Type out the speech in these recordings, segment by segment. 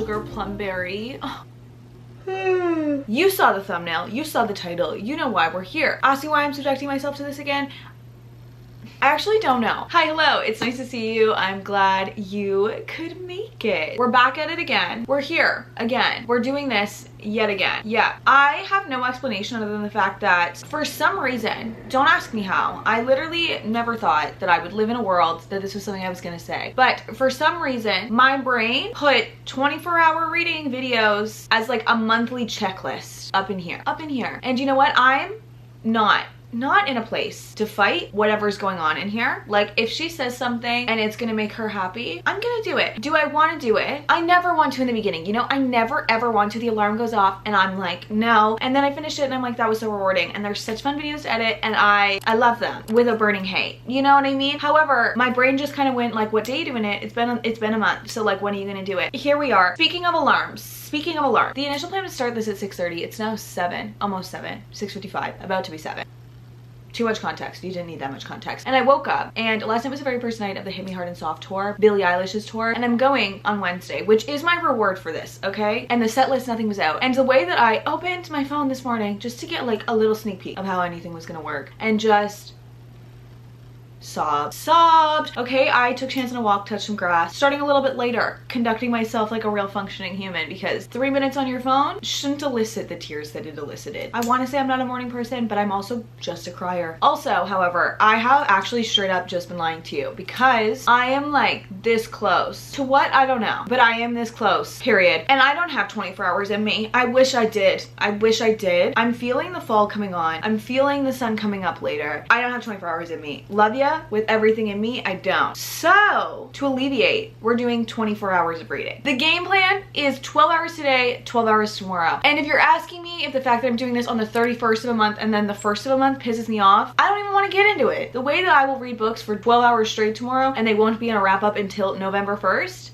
sugar plum berry. You saw the thumbnail, you saw the title, you know why we're here. Asking why I'm subjecting myself to this again? I actually don't know. Hi, hello, it's nice to see you. I'm glad you could make it. We're back at it again. We're here again. We're doing this yet again. Yeah, I have no explanation other than the fact that for some reason, don't ask me how, I literally never thought that I would live in a world that this was something I was gonna say. But for some reason, my brain put 24-hour reading videos as like a monthly checklist up in here. And you know what? I'm not in a place to fight whatever's going on in here. Like, if she says something and it's gonna make her happy, I'm gonna do it. Do I want to do it? I never want to in the beginning, you know? I never ever want to. The alarm goes off and I'm like, no. And then I finish it and I'm like, that was so rewarding. And they're such fun videos to edit and I love them with a burning hate. You know what I mean? However, my brain just kind of went like, what day are you doing it? It's been a month. So like, when are you gonna do it? Here we are. Speaking of alarms, the initial plan was to start this at 6:30. It's now 7, almost 7, 6:55, about to be 7. Too much context. You didn't need that much context. And I woke up and last night was the very first night of the Hit Me Hard and Soft tour, Billie Eilish's tour, and I'm going on Wednesday, which is my reward for this, okay? And the set list, nothing was out. And the way that I opened my phone this morning just to get like a little sneak peek of how anything was gonna work and just sobbed. Okay, I took a chance on a walk, touched some grass, starting a little bit later, conducting myself like a real functioning human, because 3 minutes on your phone shouldn't elicit the tears that it elicited. I want to say I'm not a morning person, but I'm also just a crier. Also, however, I have actually straight up just been lying to you because I am like this close to what? I don't know, but I am this close, period. And I don't have 24 hours in me. I wish I did. I wish I did. I'm feeling the fall coming on. I'm feeling the sun coming up later. I don't have 24 hours in me. Love ya with everything in me, I don't. So to alleviate, we're doing 24 hours of reading. The game plan is 12 hours today, 12 hours tomorrow. And if you're asking me if the fact that I'm doing this on the 31st of a month and then the 1st of a month pisses me off, I don't even want to get into it. The way that I will read books for 12 hours straight tomorrow and they won't be in a wrap up until November 1st,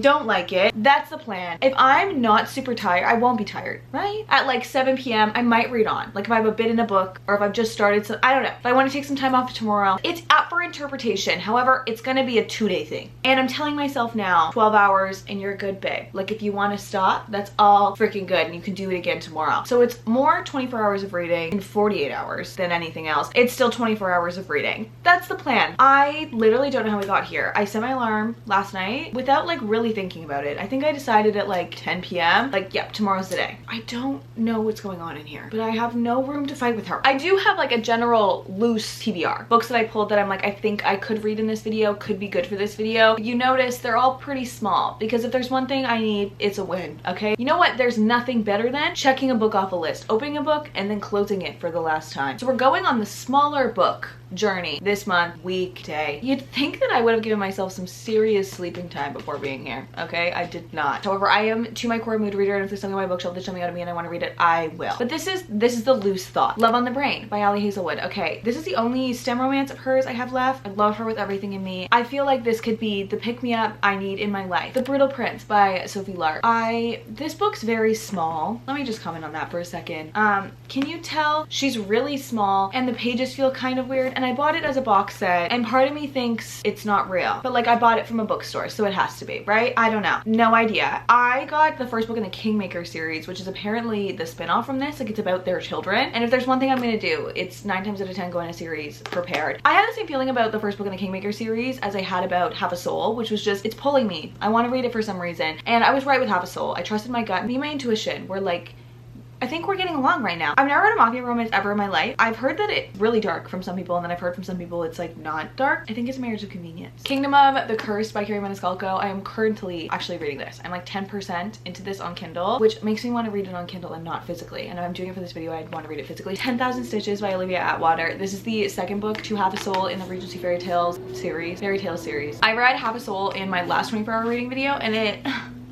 don't like it. That's the plan. If I'm not super tired, I won't be tired, right? At like 7 p.m. I might read on. Like if I have a bit in a book or if I've just started some, I don't know. If I want to take some time off tomorrow, it's up for interpretation. However, it's gonna be a 2-day thing. And I'm telling myself now, 12 hours and you're good, babe. Like if you want to stop, that's all freaking good and you can do it again tomorrow. So it's more 24 hours of reading in 48 hours than anything else. It's still 24 hours of reading. That's the plan. I literally don't know how we got here. I set my alarm last night without like really thinking about it. I think I decided at like 10 p.m. like, yep, tomorrow's the day. I don't know what's going on in here, but I have no room to fight with her. I do have like a general loose TBR. Books that I pulled that I'm like, I think I could read in this video, could be good for this video. You notice they're all pretty small because if there's one thing I need, it's a win, okay? You know what? There's nothing better than checking a book off a list, opening a book and then closing it for the last time. So we're going on the smaller book journey this month, week, day. You'd think that I would have given myself some serious sleeping time before being here, okay? I did not. However, I am to my core a mood reader, and if there's something on my bookshelf that's jumping out at me and I want to read it, I will. But this is the loose thought. Love on the Brain by Ali Hazelwood. Okay, this is the only STEM romance of hers I have left. I love her with everything in me. I feel like this could be the pick-me-up I need in my life. The Brittle Prince by Sophie Lark. This book's very small. Let me just comment on that for a second. Can you tell she's really small and the pages feel kind of weird, and I bought it as a box set and part of me thinks it's not real, but like I bought it from a bookstore, so it has to be, right? I don't know. No idea. I got the first book in the Kingmaker series, which is apparently the spin-off from this. Like it's about their children. And if there's one thing I'm gonna do, it's 9 times out of 10 go in a series prepared. I had the same feeling about the first book in the Kingmaker series as I had about Half a Soul, which was just, it's pulling me. I want to read it for some reason. And I was right with Half a Soul. I trusted my gut and my intuition. We're like, I think we're getting along right now. I've never read a mafia romance ever in my life. I've heard that it's really dark from some people, and then I've heard from some people it's like not dark. I think it's Marriage of Convenience. Kingdom of the Cursed by Carrie Maniscalco. I am currently actually reading this. I'm like 10% into this on Kindle, which makes me want to read it on Kindle and not physically. And if I'm doing it for this video, I'd want to read it physically. 10,000 Stitches by Olivia Atwater. This is the second book to Half a Soul in the Regency Fairy Tales series. I read Half a Soul in my last 24-hour reading video, and it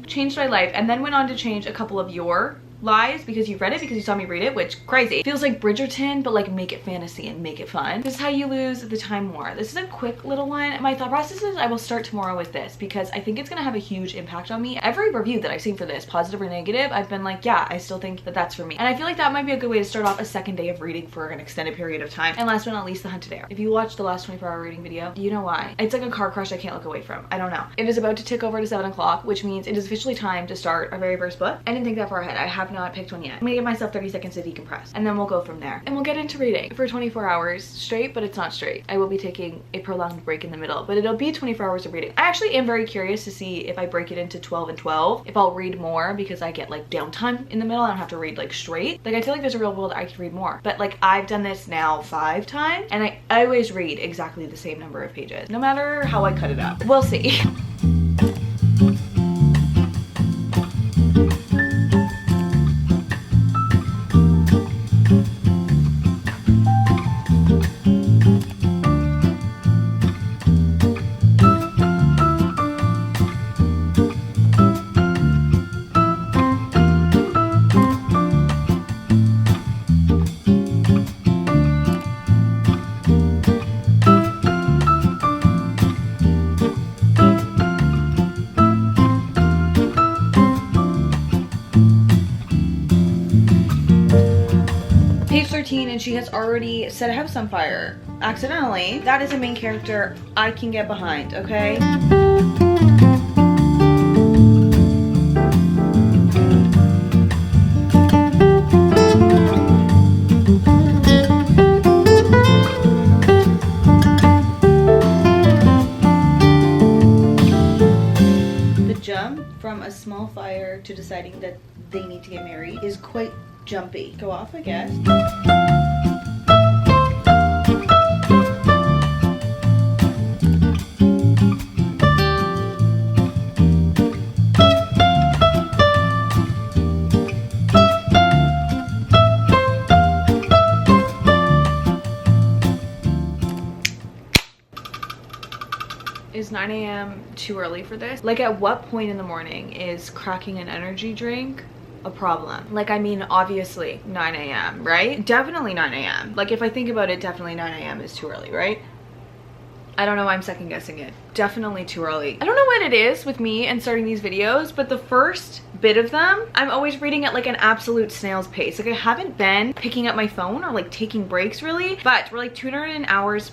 changed my life, and then went on to change a couple of your lies because you've read it, because you saw me read it, which crazy. Feels like Bridgerton, but like make it fantasy and make it fun. This is how you lose the time more. This is a quick little one. My thought process is I will start tomorrow with this because I think it's gonna have a huge impact on me. Every review that I've seen for this, positive or negative, I've been like, yeah, I still think that that's for me. And I feel like that might be a good way to start off a second day of reading for an extended period of time. And last but not least, The Hunted Heir. If you watched the last 24-hour reading video, you know why. It's like a car crush I can't look away from. I don't know. It is about to tick over to 7 o'clock, which means it is officially time to start our very first book. I didn't think that far ahead. I have not picked one yet. I'm gonna give myself 30 seconds to decompress, and then we'll go from there. And we'll get into reading for 24 hours straight, but it's not straight. I will be taking a prolonged break in the middle, but it'll be 24 hours of reading. I actually am very curious to see if I break it into 12 and 12, if I'll read more because I get like downtime in the middle. I don't have to read like straight. Like I feel like there's a real world I could read more, but like I've done this now 5 times and I always read exactly the same number of pages, no matter how I cut it up. We'll see. Page 13, and she has already set a house on fire accidentally. That is a main character I can get behind, okay? The jump from a small fire to deciding that they need to get married is quite jumpy. Go off, I guess. Is 9 a.m. too early for this? Like at what point in the morning is cracking an energy drink a problem? Like, I mean, obviously 9 a.m., right? Definitely 9 a.m. Like, if I think about it, definitely 9 a.m. is too early, right? I don't know why I'm second guessing it. Definitely too early. I don't know what it is with me and starting these videos, but the first bit of them, I'm always reading at like an absolute snail's pace. Like I haven't been picking up my phone or like taking breaks really, but we're like 200 hours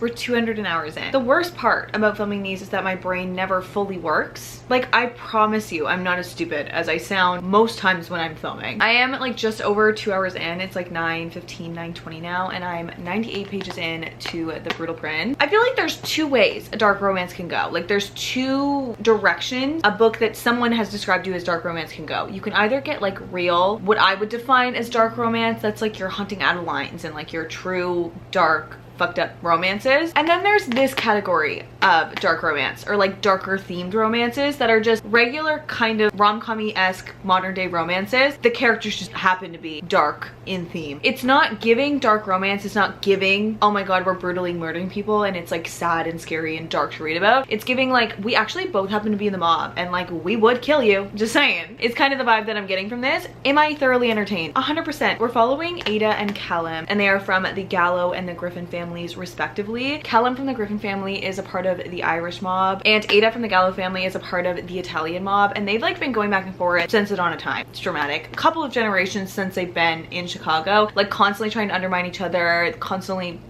in. The worst part about filming these is that my brain never fully works. Like I promise you, I'm not as stupid as I sound most times when I'm filming. I am like just over 2 hours in. It's like 9:15, 9:20 now, and I'm 98 pages in to The Brutal Prince. I feel like there's 2 ways a dark romance can go. Like there's 2 directions a book that someone has described you as dark romance can go. You can either get like real, what I would define as dark romance, that's like your Hunting Adelines and like your true dark fucked up romances. And then there's this category of dark romance, or like darker themed romances that are just regular kind of rom-com-y-esque modern day romances. The characters just happen to be dark in theme. It's not giving dark romance. It's not giving, oh my god, we're brutally murdering people and it's like sad and scary and dark to read about. It's giving like, we actually both happen to be in the mob and like we would kill you. Just saying. It's kind of the vibe that I'm getting from this. Am I thoroughly entertained? 100%. We're following Ada and Callum, and they are from the Gallo and the Griffin families respectively. Callum from the Griffin family is a part of the Irish mob, and Ada from the Gallo family is a part of the Italian mob, and they've like been going back and forth since the dawn of time. It's dramatic. A couple of generations since they've been in Chicago, like constantly trying to undermine each other, constantly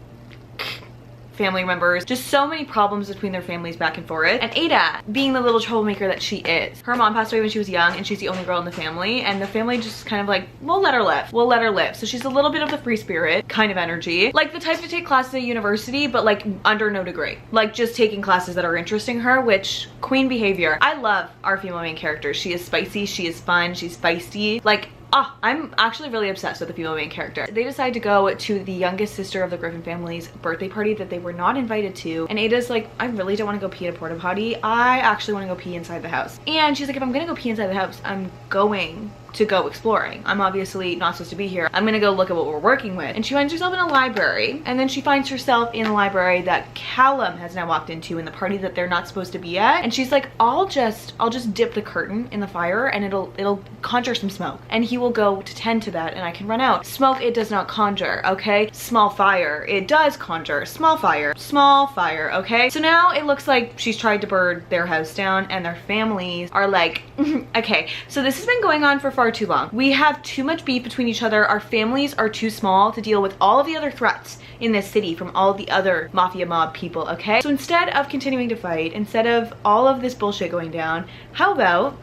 family members, just so many problems between their families back and forth. And Ada, being the little troublemaker that she is, her mom passed away when she was young and she's the only girl in the family, and the family just kind of like, we'll let her live, we'll let her live. So she's a little bit of the free spirit kind of energy, like the type to take classes at university but like under no degree, like just taking classes that are interesting her, which queen behavior. I love our female main character. She is spicy, she is fun, she's feisty. Like, I'm actually really obsessed with the female main character. They decide to go to the youngest sister of the Griffin family's birthday party that they were not invited to. And Ada's like, I really don't want to go pee at a porta potty. I actually want to go pee inside the house. And she's like, if I'm gonna go pee inside the house, I'm going to go exploring. I'm obviously not supposed to be here. I'm gonna go look at what we're working with. And she finds herself in a library, and then she finds herself in a library that Callum has now walked into in the party that they're not supposed to be at. And she's like, I'll just dip the curtain in the fire and it'll conjure some smoke. And he will go to tend to that and I can run out. Smoke, it does not conjure, okay? Small fire, it does conjure. Small fire, okay? So now it looks like she's tried to burn their house down and their families are like, okay, so this has been going on for far too long. We have too much beef between each other. Our families are too small to deal with all of the other threats in this city from all the other mafia mob people, okay? So instead of continuing to fight, instead of all of this bullshit going down, how about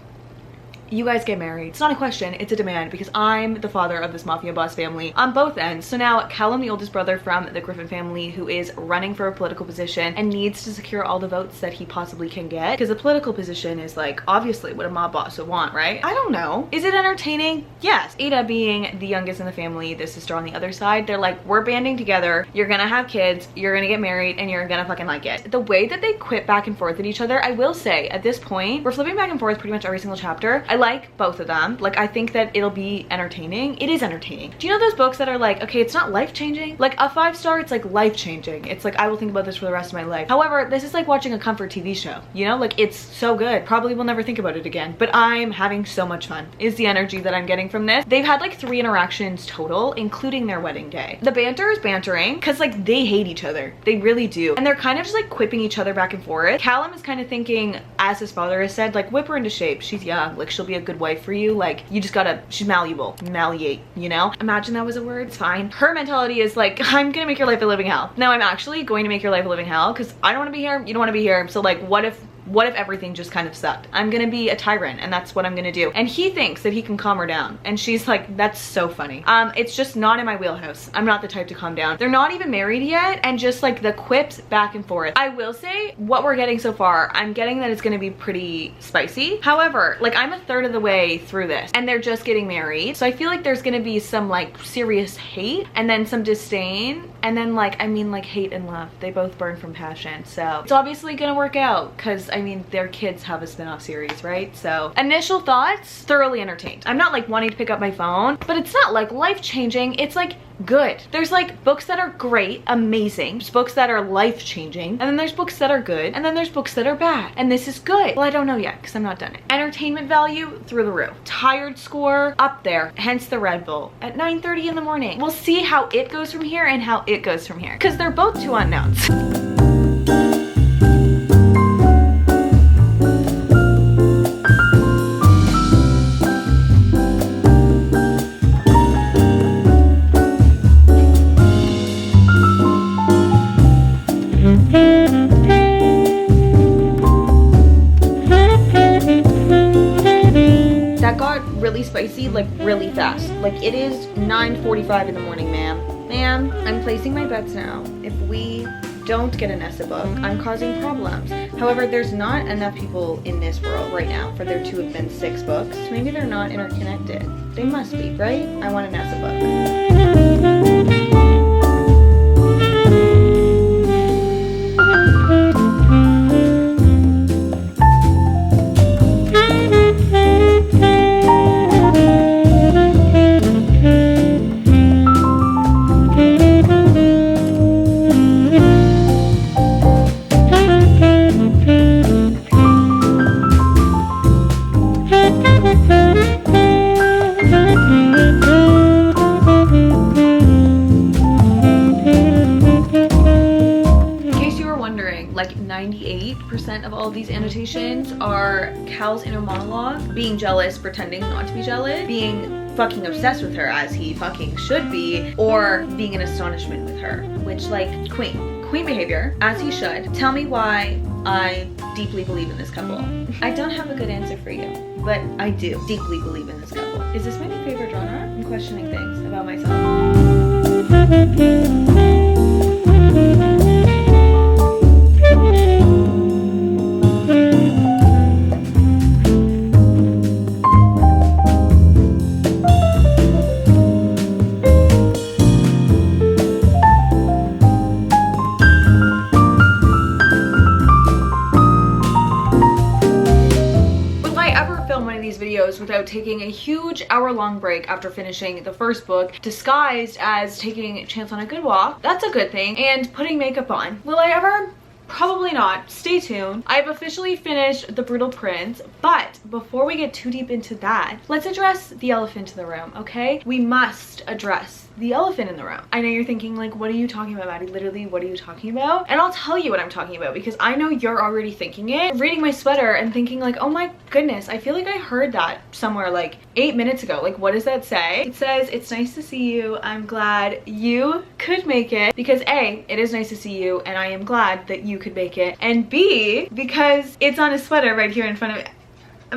you guys get married? It's not a question, it's a demand, because I'm the father of this mafia boss family on both ends. So now Callum, the oldest brother from the Griffin family, who is running for a political position and needs to secure all the votes that he possibly can get, because the political position is like obviously what a mob boss would want, right? I don't know. Is it entertaining? Yes. Ada being the youngest in the family, the sister on the other side, they're like, we're banding together, you're gonna have kids, you're gonna get married, and you're gonna fucking like it. The way that they quip back and forth at each other, I will say at this point, we're flipping back and forth pretty much every single chapter. I like both of them. Like, I think that it'll be entertaining. It is entertaining. Do you know those books that are like, okay, it's not life-changing? Like a 5-star, it's like life-changing. It's like, I will think about this for the rest of my life. However, this is like watching a comfort TV show, you know? Like, it's so good. Probably will never think about it again, but I'm having so much fun is the energy that I'm getting from this. They've had like 3 interactions total, including their wedding day. The banter is bantering because like they hate each other. They really do. And they're kind of just like quipping each other back and forth. Callum is kind of thinking, as his father has said, like, whip her into shape. She's young. Like, she'll be a good wife for you. Like, you just gotta, she's malleable, malleate, you know? Imagine that was a word, it's fine. Her mentality is like, I'm gonna make your life a living hell. No, I'm actually going to make your life a living hell because I don't want to be here, you don't want to be here. So like, what if everything just kind of sucked? I'm gonna be a tyrant and that's what I'm gonna do. And he thinks that he can calm her down. And she's like, that's so funny. It's just not in my wheelhouse. I'm not the type to calm down. They're not even married yet. And just like the quips back and forth. I will say what we're getting so far, I'm getting that it's gonna be pretty spicy. However, like I'm a third of the way through this and they're just getting married. So I feel like there's gonna be some like serious hate and then some disdain. And then like, I mean like hate and love. They both burn from passion. So it's obviously gonna work out because I mean, their kids have a spin-off series, right? So initial thoughts, thoroughly entertained. I'm not like wanting to pick up my phone, but it's not like life-changing. It's like good. There's like books that are great, amazing. There's books that are life-changing, and then there's books that are good, and then there's books that are bad. And this is good. Well, I don't know yet because I'm not done it. Entertainment value through the roof. Tired score up there, hence the Red Bull at 9:30 in the morning. We'll see how it goes from here and how it goes from here because they're both 2 unknowns. Spicy like really fast. Like it is 9:45 in the morning, ma'am. I'm placing my bets now. If we don't get a Nessa book, I'm causing problems. However, there's not enough people in this world right now for there to have been 6 books. So maybe they're not interconnected. They must be, right? I want a Nessa book. Like 98% of all these annotations are Cal's inner monologue, being jealous, pretending not to be jealous, being fucking obsessed with her as he fucking should be, or being in astonishment with her, which like queen behavior, as he should. Tell me why I deeply believe in this couple. I don't have a good answer for you, but I do deeply believe in this couple. Is this my new favorite genre? I'm questioning things about myself. without taking a huge hour-long break after finishing the first book, disguised as taking a chance on a good walk. That's a good thing. And putting makeup on. Will I ever? Probably not. Stay tuned. I've officially finished The Brutal Prince, but before we get too deep into that, let's address the elephant in the room, okay? We must address the elephant in the room. I know you're thinking like, what are you talking about, Maddie? Literally, what are you talking about? And I'll tell you what I'm talking about because I know you're already thinking it. Reading my sweater and thinking like, oh my goodness, I feel like I heard that somewhere like 8 minutes ago. Like, what does that say? It says, it's nice to see you. I'm glad you could make it. Because A, it is nice to see you and I am glad that you could make it. And B, because it's on a sweater right here in front of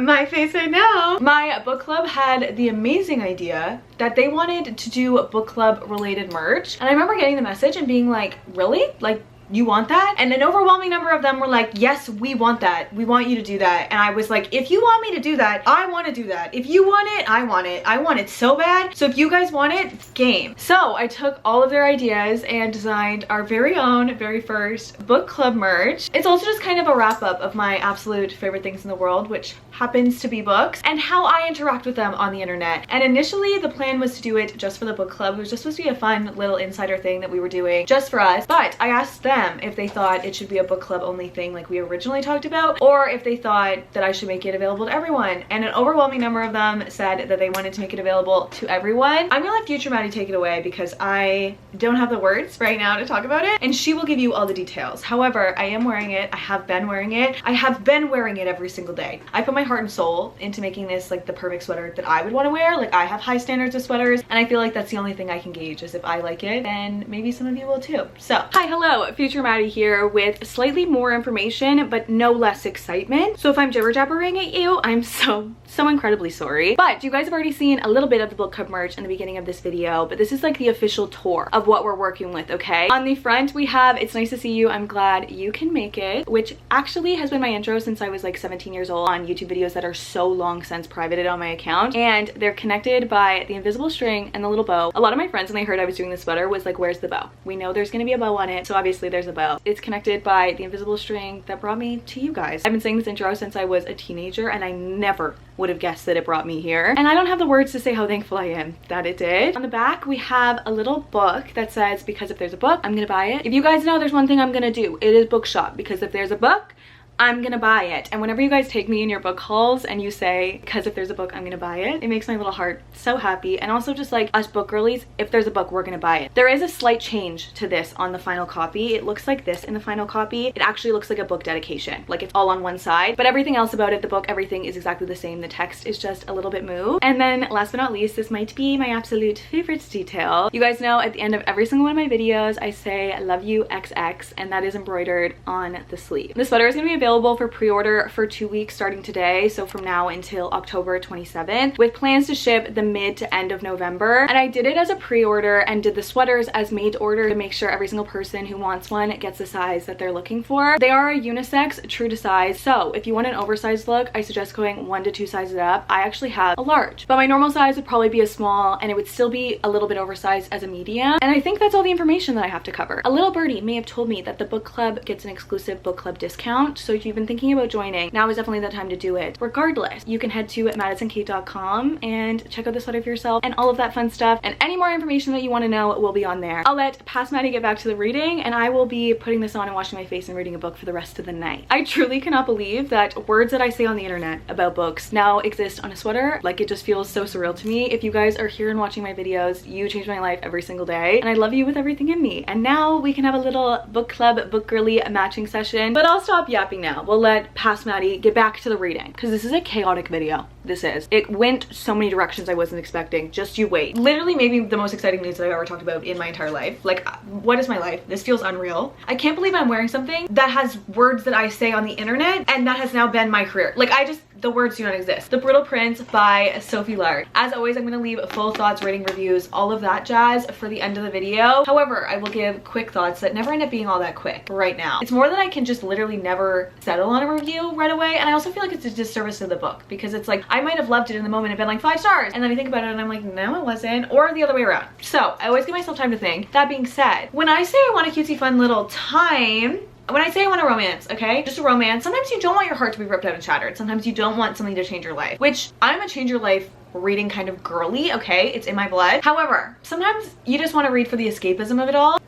my face right now. My book club had the amazing idea that they wanted to do book club related merch. And I remember getting the message and being like, really? Like, you want that? And an overwhelming number of them were like, yes, we want that. We want you to do that. And I was like, if you want me to do that, I want to do that. If you want it, I want it. I want it so bad. So if you guys want it, game. So I took all of their ideas and designed our very own, very first book club merch. It's also just kind of a wrap up of my absolute favorite things in the world, which happens to be books, and how I interact with them on the internet. And initially the plan was to do it just for the book club. It was just supposed to be a fun little insider thing that we were doing just for us. But I asked them if they thought it should be a book club only thing like we originally talked about, or if they thought that I should make it available to everyone. And an overwhelming number of them said that they wanted to make it available to everyone. I'm gonna let future Maddie take it away because I don't have the words right now to talk about it, and she will give you all the details. However, I am wearing it. I have been wearing it. I have been wearing it every single day. I put my heart and soul into making this like the perfect sweater that I would want to wear. Like, I have high standards of sweaters, and I feel like that's the only thing I can gauge is if I like it, then maybe some of you will too. So hi, hello, future Maddie here with slightly more information but no less excitement. So if I'm jibber jabbering at you, I'm so incredibly sorry. But you guys have already seen a little bit of the book club merch in the beginning of this video, but this is like the official tour of what we're working with, okay? On the front we have it's nice to see you, I'm glad you can make it, which actually has been my intro since I was like 17 years old on YouTube videos that are so long since privated on my account, and they're connected by the invisible string and the little bow. A lot of my friends, when they heard I was doing this sweater, was like, where's the bow? We know there's gonna be a bow on it, so obviously there's a bow. It's connected by the invisible string that brought me to you guys. I've been saying this intro since I was a teenager, and I never would have guessed that it brought me here. And I don't have the words to say how thankful I am that it did. On the back, we have a little book that says, because if there's a book, I'm gonna buy it. If you guys know there's one thing I'm gonna do, it is bookshop, because if there's a book, I'm gonna buy it. And whenever you guys take me in your book hauls and you say, because if there's a book, I'm gonna buy it, it makes my little heart so happy. And also just like us book girlies, if there's a book, we're gonna buy it. There is a slight change to this on the final copy. It looks like this in the final copy. It actually looks like a book dedication. Like, it's all on one side, but everything else about it, the book, everything is exactly the same. The text is just a little bit moved. And then last but not least, this might be my absolute favorite detail. You guys know at the end of every single one of my videos, I say, I love you XX, and that is embroidered on the sleeve. The sweater is gonna be available for pre-order for 2 weeks starting today, so from now until October 27th, with plans to ship the mid to end of November. And I did it as a pre-order and did the sweaters as made to order to make sure every single person who wants one gets the size that they're looking for. They are a unisex, true to size, so if you want an oversized look, I suggest going 1 to 2 sizes up. I actually have a large, but my normal size would probably be a small, and it would still be a little bit oversized as a medium. And I think that's all the information that I have to cover. A little birdie may have told me that the book club gets an exclusive book club discount, so if you've been thinking about joining, now is definitely the time to do it. Regardless, you can head to madissonkate.com and check out the sweater for yourself and all of that fun stuff, and any more information that you want to know will be on there. I'll let past Maddie get back to the reading, and I will be putting this on and washing my face and reading a book for the rest of the night. I truly cannot believe that words that I say on the internet about books now exist on a sweater. Like, it just feels so surreal to me. If you guys are here and watching my videos, you change my life every single day, and I love you with everything in me. And now we can have a little book club, book girly matching session. But I'll stop yapping now. We'll let past Maddie get back to the reading, because this is a chaotic video. This is. It went so many directions I wasn't expecting. Just you wait. Literally maybe the most exciting news that I've ever talked about in my entire life. Like, what is my life? This feels unreal. I can't believe I'm wearing something that has words that I say on the internet, and that has now been my career. Like, the words do not exist. The Brutal Prince by Sophie Lard. As always, I'm gonna leave full thoughts, rating, reviews, all of that jazz for the end of the video. However, I will give quick thoughts that never end up being all that quick right now. It's more that I can just literally never settle on a review right away, and I also feel like it's a disservice to the book, because it's like, I might have loved it in the moment and been like 5 stars, and then I think about it and I'm like, no, it wasn't, or the other way around. So I always give myself time to think. That being said, when I say I want a cutesy fun little time, When I say I want a romance, okay, just a romance, sometimes you don't want your heart to be ripped out and shattered. Sometimes you don't want something to change your life, which I'm a change your life reading kind of girly, okay? It's in my blood. However, sometimes you just want to read for the escapism of it all.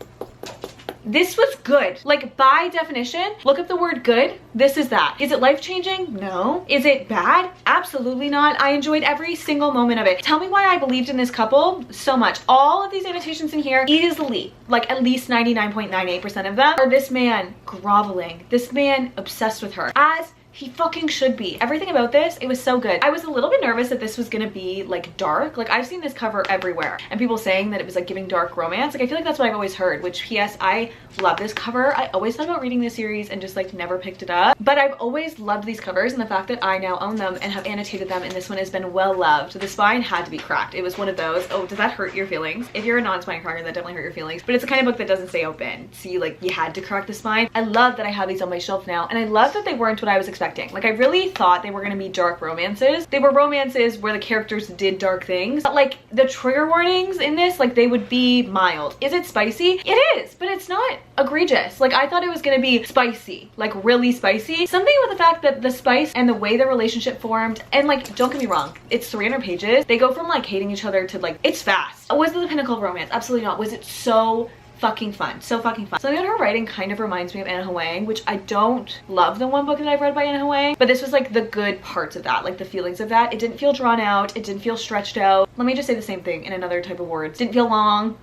This was good. Like, by definition, look up the word good. This is that. Is it life-changing? No. Is it bad? Absolutely not. I enjoyed every single moment of it. Tell me why I believed in this couple so much. All of these annotations in here, easily, like at least 99.98% of them, are this man groveling. This man obsessed with her. As he fucking should be. Everything about this, it was so good. I was a little bit nervous that this was gonna be like dark. Like, I've seen this cover everywhere and people saying that it was like giving dark romance. Like, I feel like that's what I've always heard, which PS, I love this cover. I always thought about reading this series and just like never picked it up. But I've always loved these covers, and the fact that I now own them and have annotated them, and this one has been well loved. The spine had to be cracked. It was one of those. Oh, does that hurt your feelings? If you're a non-spine cracker, that definitely hurt your feelings. But it's the kind of book that doesn't stay open. So you had to crack the spine. I love that I have these on my shelf now, and I love that they weren't what I was expecting. Like, I really thought they were gonna be dark romances. They were romances where the characters did dark things, but like the trigger warnings in this, like, they would be mild. Is it spicy? It is, but it's not egregious. Like, I thought it was gonna be spicy, like really spicy. Something with the fact that the spice and the way the relationship formed, and like, don't get me wrong, it's 300 pages. They go from like hating each other to like, it's fast. Was it the pinnacle of romance? Absolutely not. Was it so fucking fun? So fucking fun. Something about her writing kind of reminds me of Anna Huang, which I don't love the one book that I've read by Anna Huang, but this was like the good parts of that, like the feelings of that. It didn't feel drawn out. It didn't feel stretched out. Let me just say the same thing in another type of words. Didn't feel long.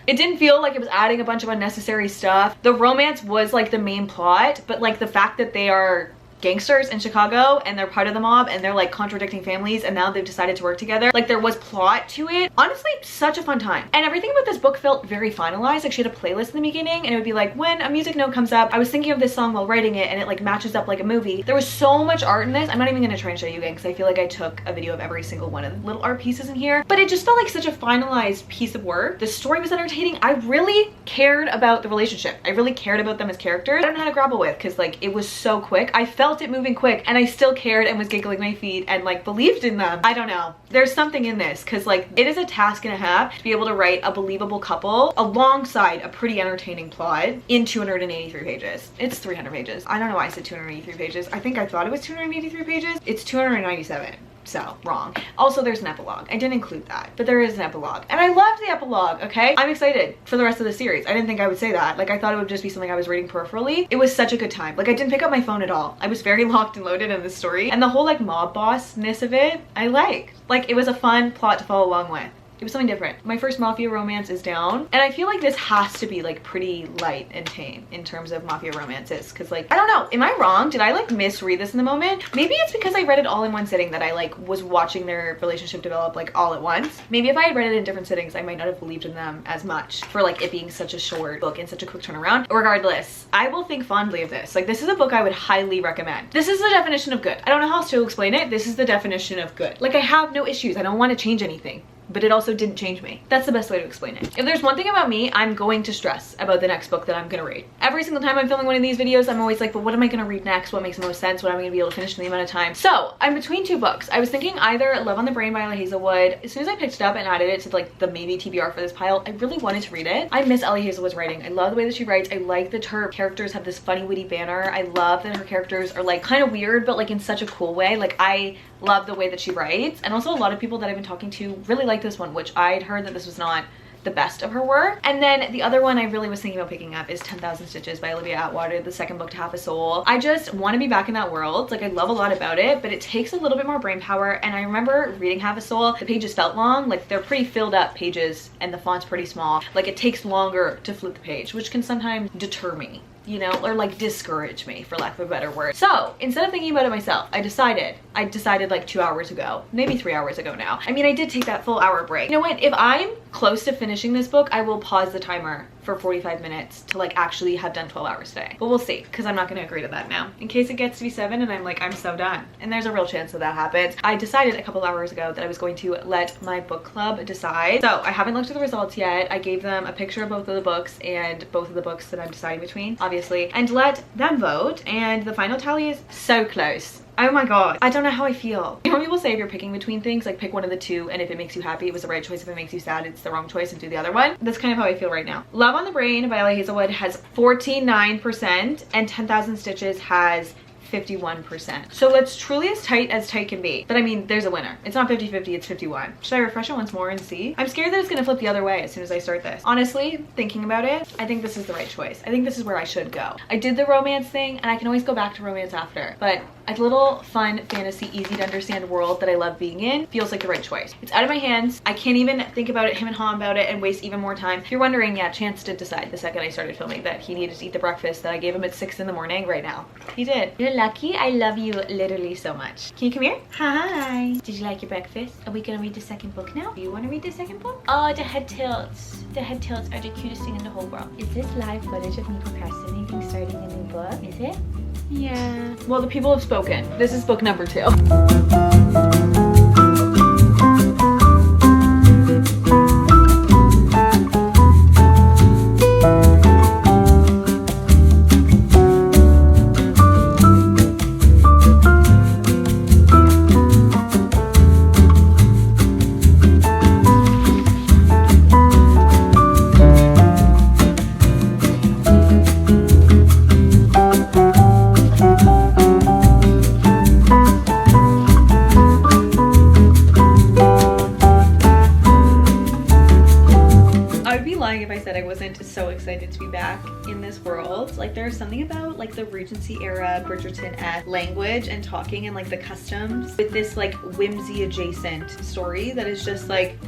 It didn't feel like it was adding a bunch of unnecessary stuff. The romance was like the main plot, but like the fact that they are gangsters in Chicago and they're part of the mob and they're like contradicting families and now they've decided to work together, like there was plot to it. Honestly, such a fun time. And everything about this book felt very finalized. Like, she had a playlist in the beginning and it would be like, when a music note comes up, I was thinking of this song while writing it, and it like matches up like a movie. There was so much art in this. I'm not even gonna try and show you again because I feel like I took a video of every single one of the little art pieces in here, but it just felt like such a finalized piece of work. The story was entertaining. I really cared about the relationship. I really cared about them as characters. I don't know how to grapple with because like it was so quick. I felt it moving quick, and I still cared and was giggling my feet and like believed in them. I don't know. There's something in this because like it is a task and a half to be able to write a believable couple alongside a pretty entertaining plot in 283 pages. It's 300 pages. I don't know why I said 283 pages. I think I thought it was 283 pages. It's 297. So wrong. Also, there's an epilogue. I didn't include that, but there is an epilogue, and I loved the epilogue. Okay, I'm excited for the rest of the series. I didn't think I would say that. Like, I thought it would just be something I was reading peripherally. It was such a good time. Like, I didn't pick up my phone at all. I was very locked and loaded in the story, and the whole like mob bossness of it, I like it was a fun plot to follow along with. It was something different. My first mafia romance is down, and I feel like this has to be like pretty light and tame in terms of mafia romances, because like, I don't know, am I wrong? Did I like misread this in the moment? Maybe it's because I read it all in one sitting that I like was watching their relationship develop like all at once. Maybe if I had read it in different sittings, I might not have believed in them as much for like it being such a short book and such a quick turnaround. Regardless, I will think fondly of this. Like, this is a book I would highly recommend. This is the definition of good. I don't know how else to explain it. This is the definition of good. Like, I have no issues. I don't want to change anything, but it also didn't change me. That's the best way to explain it. If there's one thing about me, I'm going to stress about the next book that I'm gonna read. Every single time I'm filming one of these videos, I'm always like, but what am I gonna read next? What makes the most sense? What am I gonna be able to finish in the amount of time? So I'm between two books. I was thinking either Love on the Brain by Ellie Hazelwood. As soon as I picked it up and added it to like the maybe TBR for this pile, I really wanted to read it. I miss Ellie Hazelwood's writing. I love the way that she writes. I like that her characters have this funny, witty banner. I love that her characters are like kind of weird, but like in such a cool way. Like, I love the way that she writes. And also, a lot of people that I've been talking to really like this one, which I'd heard that this was not the best of her work. And then the other one I really was thinking about picking up is 10,000 Stitches by Olivia Atwater, the second book to Half a Soul. I just want to be back in that world. Like, I love a lot about it, but it takes a little bit more brain power. And I remember reading Half a Soul, the pages felt long. Like, they're pretty filled up pages and the font's pretty small. Like, it takes longer to flip the page, which can sometimes deter me, you know, or like discourage me, for lack of a better word. So instead of thinking about it myself, I decided like 2 hours ago, maybe 3 hours ago now. I mean, I did take that full hour break. You know what? If I'm close to finishing this book, I will pause the timer for 45 minutes to like actually have done 12 hours today. But we'll see, because I'm not going to agree to that now. In case it gets to be 7 and I'm like, I'm so done. And there's a real chance that happens. I decided a couple hours ago that I was going to let my book club decide. So I haven't looked at the results yet. I gave them a picture of both of the books and both of the books that I'm deciding between, obviously, and let them vote. And the final tally is so close. Oh my god. I don't know how I feel. You know when people say if you're picking between things, like pick one of the two, and if it makes you happy, it was the right choice. If it makes you sad, it's the wrong choice, and do the other one. That's kind of how I feel right now. Love on the Brain by Ella Hazelwood has 49%, and 10,000 Stitches has 51%. So that's truly as tight can be. But I mean, there's a winner. It's not 50-50, it's 51. Should I refresh it once more and see? I'm scared that it's gonna flip the other way as soon as I start this. Honestly, thinking about it, I think this is the right choice. I think this is where I should go. I did the romance thing, and I can always go back to romance after, but a little fun fantasy, easy to understand world that I love being in feels like the right choice. It's out of my hands. I can't even think about it, him and haw about it, and waste even more time. If you're wondering, yeah, Chance did decide the second I started filming that he needed to eat the breakfast that I gave him at 6 in the morning right now. He did. You're lucky. I love you literally so much. Can you come here? Hi. Did you like your breakfast? Are we gonna read the second book now? Do you want to read the second book? Oh, the head tilts. The head tilts are the cutest thing in the whole world. Is this live footage of me procrastinating starting a new book? Is it? Yeah. Well, the people have spoken. This is book number 2. So excited to be back in this world. Like, there's something about like the Regency era Bridgerton-esque language and talking and like the customs with this like whimsy adjacent story that is just like,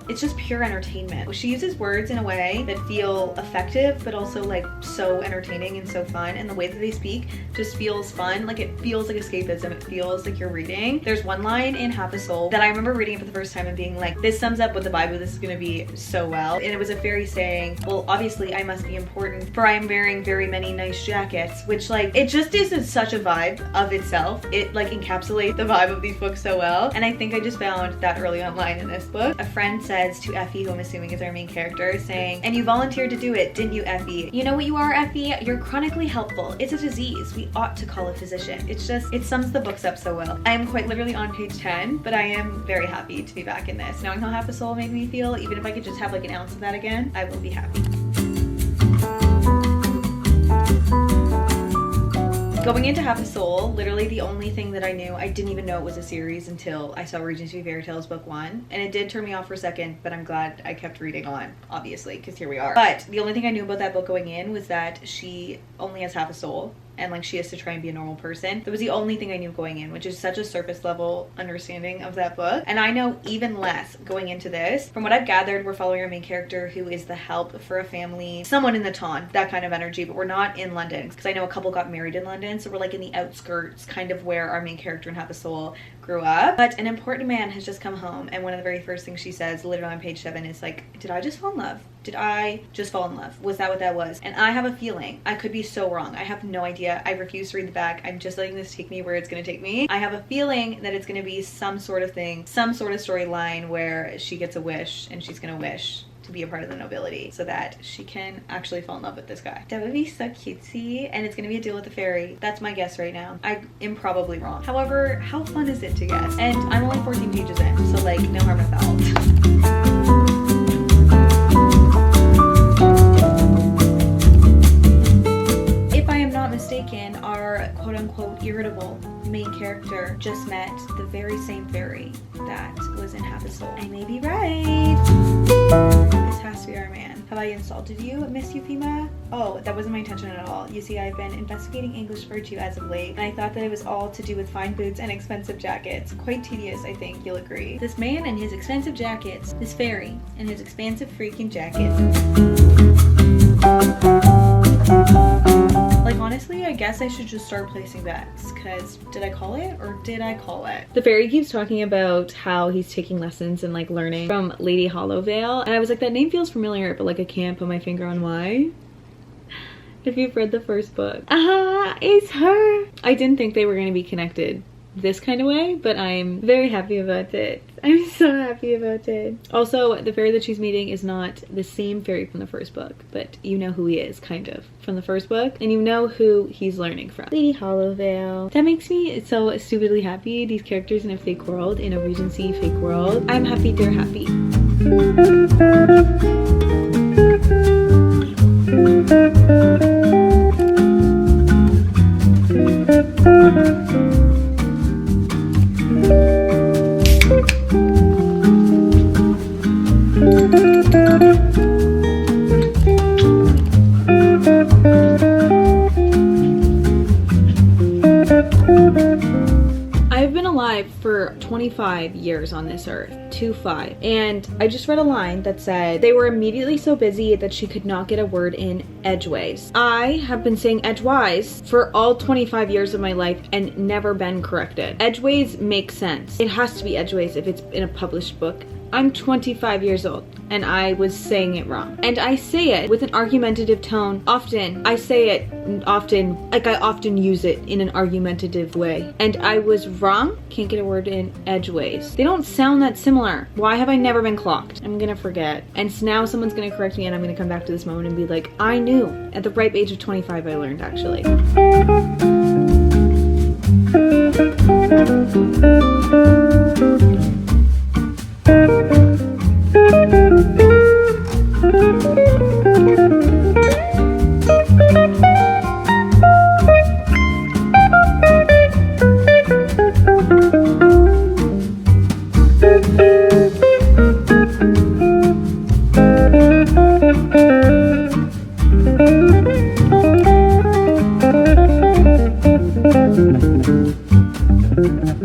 it's just pure entertainment. She uses words in a way that feel effective, but also like so entertaining and so fun. And the way that they speak just feels fun. Like, it feels like escapism. It feels like you're reading. There's one line in Half a Soul that I remember reading it for the first time and being like, this sums up what the vibe of this is gonna be so well. And it was a fairy saying, well, obviously I must be important, for I am wearing very many nice jackets, which like, it just is such a vibe of itself. It like encapsulates the vibe of these books so well. And I think I just found that early online in this book. A friend says to Effie, who I'm assuming is our main character, saying, and you volunteered to do it, didn't you, Effie? You know what you are, Effie? You're chronically helpful. It's a disease. We ought to call a physician. It's just, it sums the books up so well. I am quite literally on page 10, but I am very happy to be back in this. Knowing how Half a Soul made me feel, even if I could just have like an ounce of that again, I will be happy. Going into Half a Soul, literally the only thing that I knew, I didn't even know it was a series until I saw Regency Fairy Tales book 1. And it did turn me off for a second, but I'm glad I kept reading on, obviously, because here we are. But the only thing I knew about that book going in was that she only has half a soul. And like, she has to try and be a normal person. That was the only thing I knew going in, which is such a surface level understanding of that book. And I know even less going into this. From what I've gathered, we're following our main character who is the help for a family, someone in the town, that kind of energy, but we're not in London. Because I know a couple got married in London, so we're like in the outskirts, kind of where our main character in Half a Soul grew up. But an important man has just come home, and one of the very first things she says, literally on page 7, is like, did I just fall in love? Did I just fall in love? Was that what that was? And I have a feeling, I could be so wrong. I have no idea. I refuse to read the back. I'm just letting this take me where it's gonna take me. I have a feeling that it's gonna be some sort of thing, some sort of storyline where she gets a wish and she's gonna wish to be a part of the nobility so that she can actually fall in love with this guy. That would be so cutesy, and it's gonna be a deal with the fairy. That's my guess right now. I am probably wrong. However, how fun is it to guess? And I'm only 14 pages in, so like, no harm, no foul. Mistaken, our quote-unquote irritable main character just met the very same fairy that was in Half a Soul. I may be right. This has to be our man. Have I insulted you, Miss Euphema? Oh, that wasn't my intention at all. You see, I've been investigating English virtue as of late, and I thought that it was all to do with fine boots and expensive jackets. Quite tedious, I think you'll agree. This man and his expensive jackets. This fairy and his expensive freaking jacket. Like, honestly, I guess I should just start placing bets, because did I call it or did I call it? The fairy keeps talking about how he's taking lessons and like learning from Lady Hollowvale, and I was like, that name feels familiar, but like I can't put my finger on why. If you've read the first book. It's her! I didn't think they were going to be connected this kind of way, but I'm very happy about it. I'm so happy about it. Also, the fairy that she's meeting is not the same fairy from the first book, but you know who he is, kind of, from the first book, and you know who he's learning from. Lady Hollowvale. That makes me so stupidly happy. These characters in a fake world, in a Regency fake world. I'm happy they're happy. I've been alive for 25 years on this earth, 25, and I just read a line that said they were immediately so busy that she could not get a word in edgeways. I have been saying edgewise for all 25 years of my life and never been corrected. Edgeways makes sense. It has to be edgeways if it's in a published book. I'm 25 years old and I was saying it wrong. And I say it with an argumentative tone often. I say it often, like I often use it in an argumentative way. And I was wrong. Can't get a word in edgeways. They don't sound that similar. Why have I never been clocked? I'm gonna forget. And so now someone's gonna correct me and I'm gonna come back to this moment and be like, I knew. At the ripe age of 25 I learned, actually.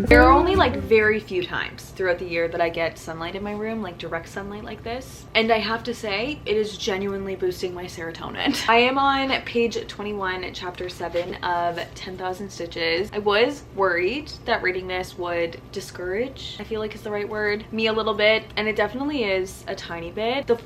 There are only like very few times throughout the year that I get sunlight in my room, like direct sunlight like this. And I have to say, it is genuinely boosting my serotonin. I am on page 21, chapter 7 of 10,000 Stitches. I was worried that reading this would discourage, I feel like is the right word, me a little bit. And it definitely is a tiny bit. The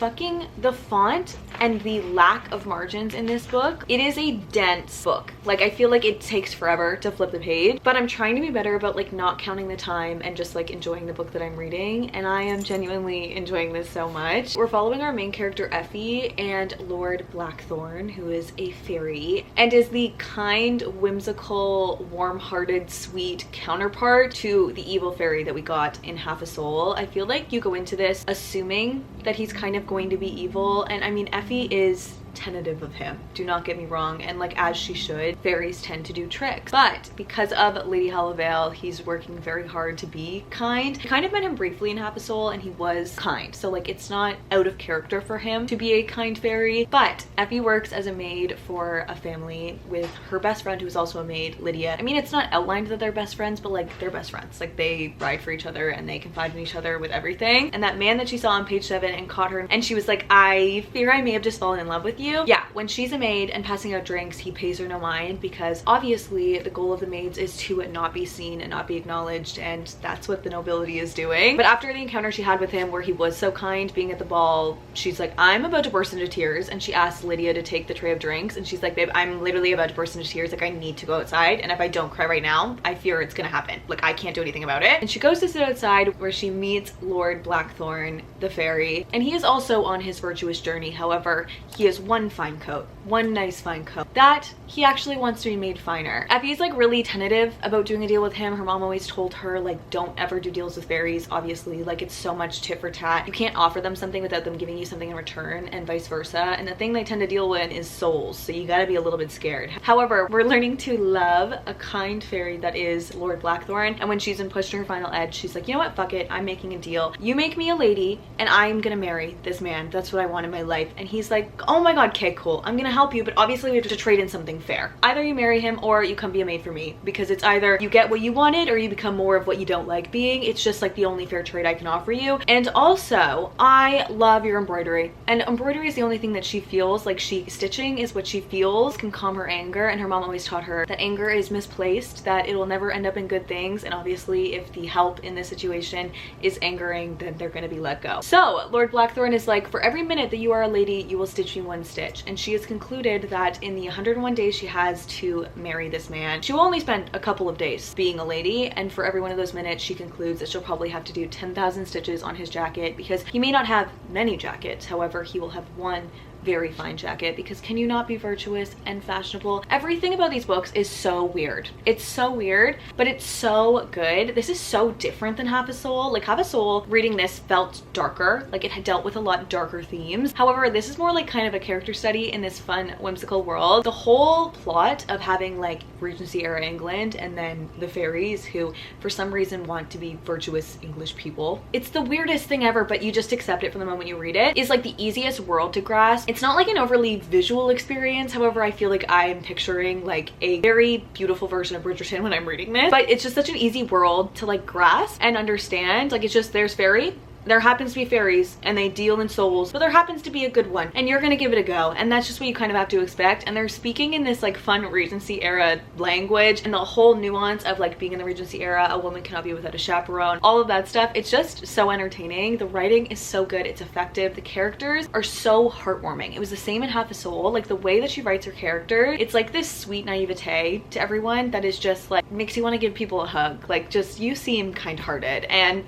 font and the lack of margins in this book, it is a dense book. Like I feel like it takes forever to flip the page, but I'm trying to be better about like not counting the time and just like enjoying the book that I'm reading, and I am genuinely enjoying this so much. We're following our main character Effie and Lord Blackthorn, who is a fairy and is the kind, whimsical, warm-hearted, sweet counterpart to the evil fairy that we got in Half a Soul. I feel like you go into this assuming that he's kind of going to be evil, and I mean Effie is tentative of him, do not get me wrong, and like as she should. Fairies tend to do tricks, but because of Lady Hollowvale, he's working very hard to be kind. I kind of met him briefly in Half a Soul and he was kind, so like it's not out of character for him to be a kind fairy. But Effie works as a maid for a family with her best friend who is also a maid, Lydia. I mean, it's not outlined that they're best friends, but like they're best friends. Like they ride for each other and they confide in each other with everything. And that man that she saw on page 7 and caught her and she was like, I fear I may have just fallen in love with you. Yeah, when she's a maid and passing out drinks, he pays her no mind because obviously the goal of the maids is to not be seen and not be acknowledged, and that's what the nobility is doing. But after the encounter she had with him where he was so kind being at the ball, she's like, I'm about to burst into tears, and she asks Lydia to take the tray of drinks and she's like, babe, I'm literally about to burst into tears, like I need to go outside, and if I don't cry right now, I fear it's gonna happen. Like I can't do anything about it. And she goes to sit outside where she meets Lord Blackthorn, the fairy, and he is also on his virtuous journey. However, he has one fine coat, one nice fine coat that he actually wants to be made finer. Effie's like really tentative about doing a deal with him. Her mom always told her like don't ever do deals with fairies, obviously, like it's so much tit for tat. You can't offer them something without them giving you something in return, and vice versa. And the thing they tend to deal with is souls, so you gotta be a little bit scared. However, we're learning to love a kind fairy that is Lord Blackthorn, and when she's been pushed to her final edge, she's like, you know what, fuck it, I'm making a deal. You make me a lady and I'm gonna marry this man. That's what I want in my life. And he's like, oh my god, okay, cool, I'm gonna help you, but obviously we have to trade in something fair. Either you marry him or you come be a maid for me, because it's either you get what you wanted or you become more of what you don't like being. It's just like the only fair trade I can offer you. And also, I love your embroidery, and embroidery is the only thing that she feels like stitching is what she feels can calm her anger, and her mom always taught her that anger is misplaced, that it will never end up in good things, and obviously if the help in this situation is angering, then they're gonna be let go. So Lord Blackthorn is like, for every minute that you are a lady, you will stitch me one stitch, and she has concluded that in the 101 days she has to marry this man, she will only spend a couple of days being a lady, and for every one of those minutes she concludes that she'll probably have to do 10,000 stitches on his jacket, because he may not have many jackets, however he will have one very fine jacket, because can you not be virtuous and fashionable? Everything about these books is so weird. It's so weird, but it's so good. This is so different than Half a Soul. Like Half a Soul, reading this felt darker, like it had dealt with a lot darker themes. However, this is more like kind of a character study in this fun, whimsical world. The whole plot of having like Regency era England and then the fairies who for some reason want to be virtuous English people. It's the weirdest thing ever, but you just accept it from the moment you read it. It's like the easiest world to grasp. It's not like an overly visual experience. However, I feel like I am picturing like a very beautiful version of Bridgerton when I'm reading this, but it's just such an easy world to like grasp and understand. Like it's just, there's fairy, there happens to be fairies and they deal in souls, but there happens to be a good one and you're gonna give it a go, and that's just what you kind of have to expect. And they're speaking in this like fun Regency era language, and the whole nuance of like being in the Regency era, a woman cannot be without a chaperone, all of that stuff. It's just so entertaining. The writing is so good, it's effective, the characters are so heartwarming. It was the same in Half a Soul. Like the way that she writes her character, it's like this sweet naivete to everyone that is just like makes you want to give people a hug. Like just, you seem kind-hearted, and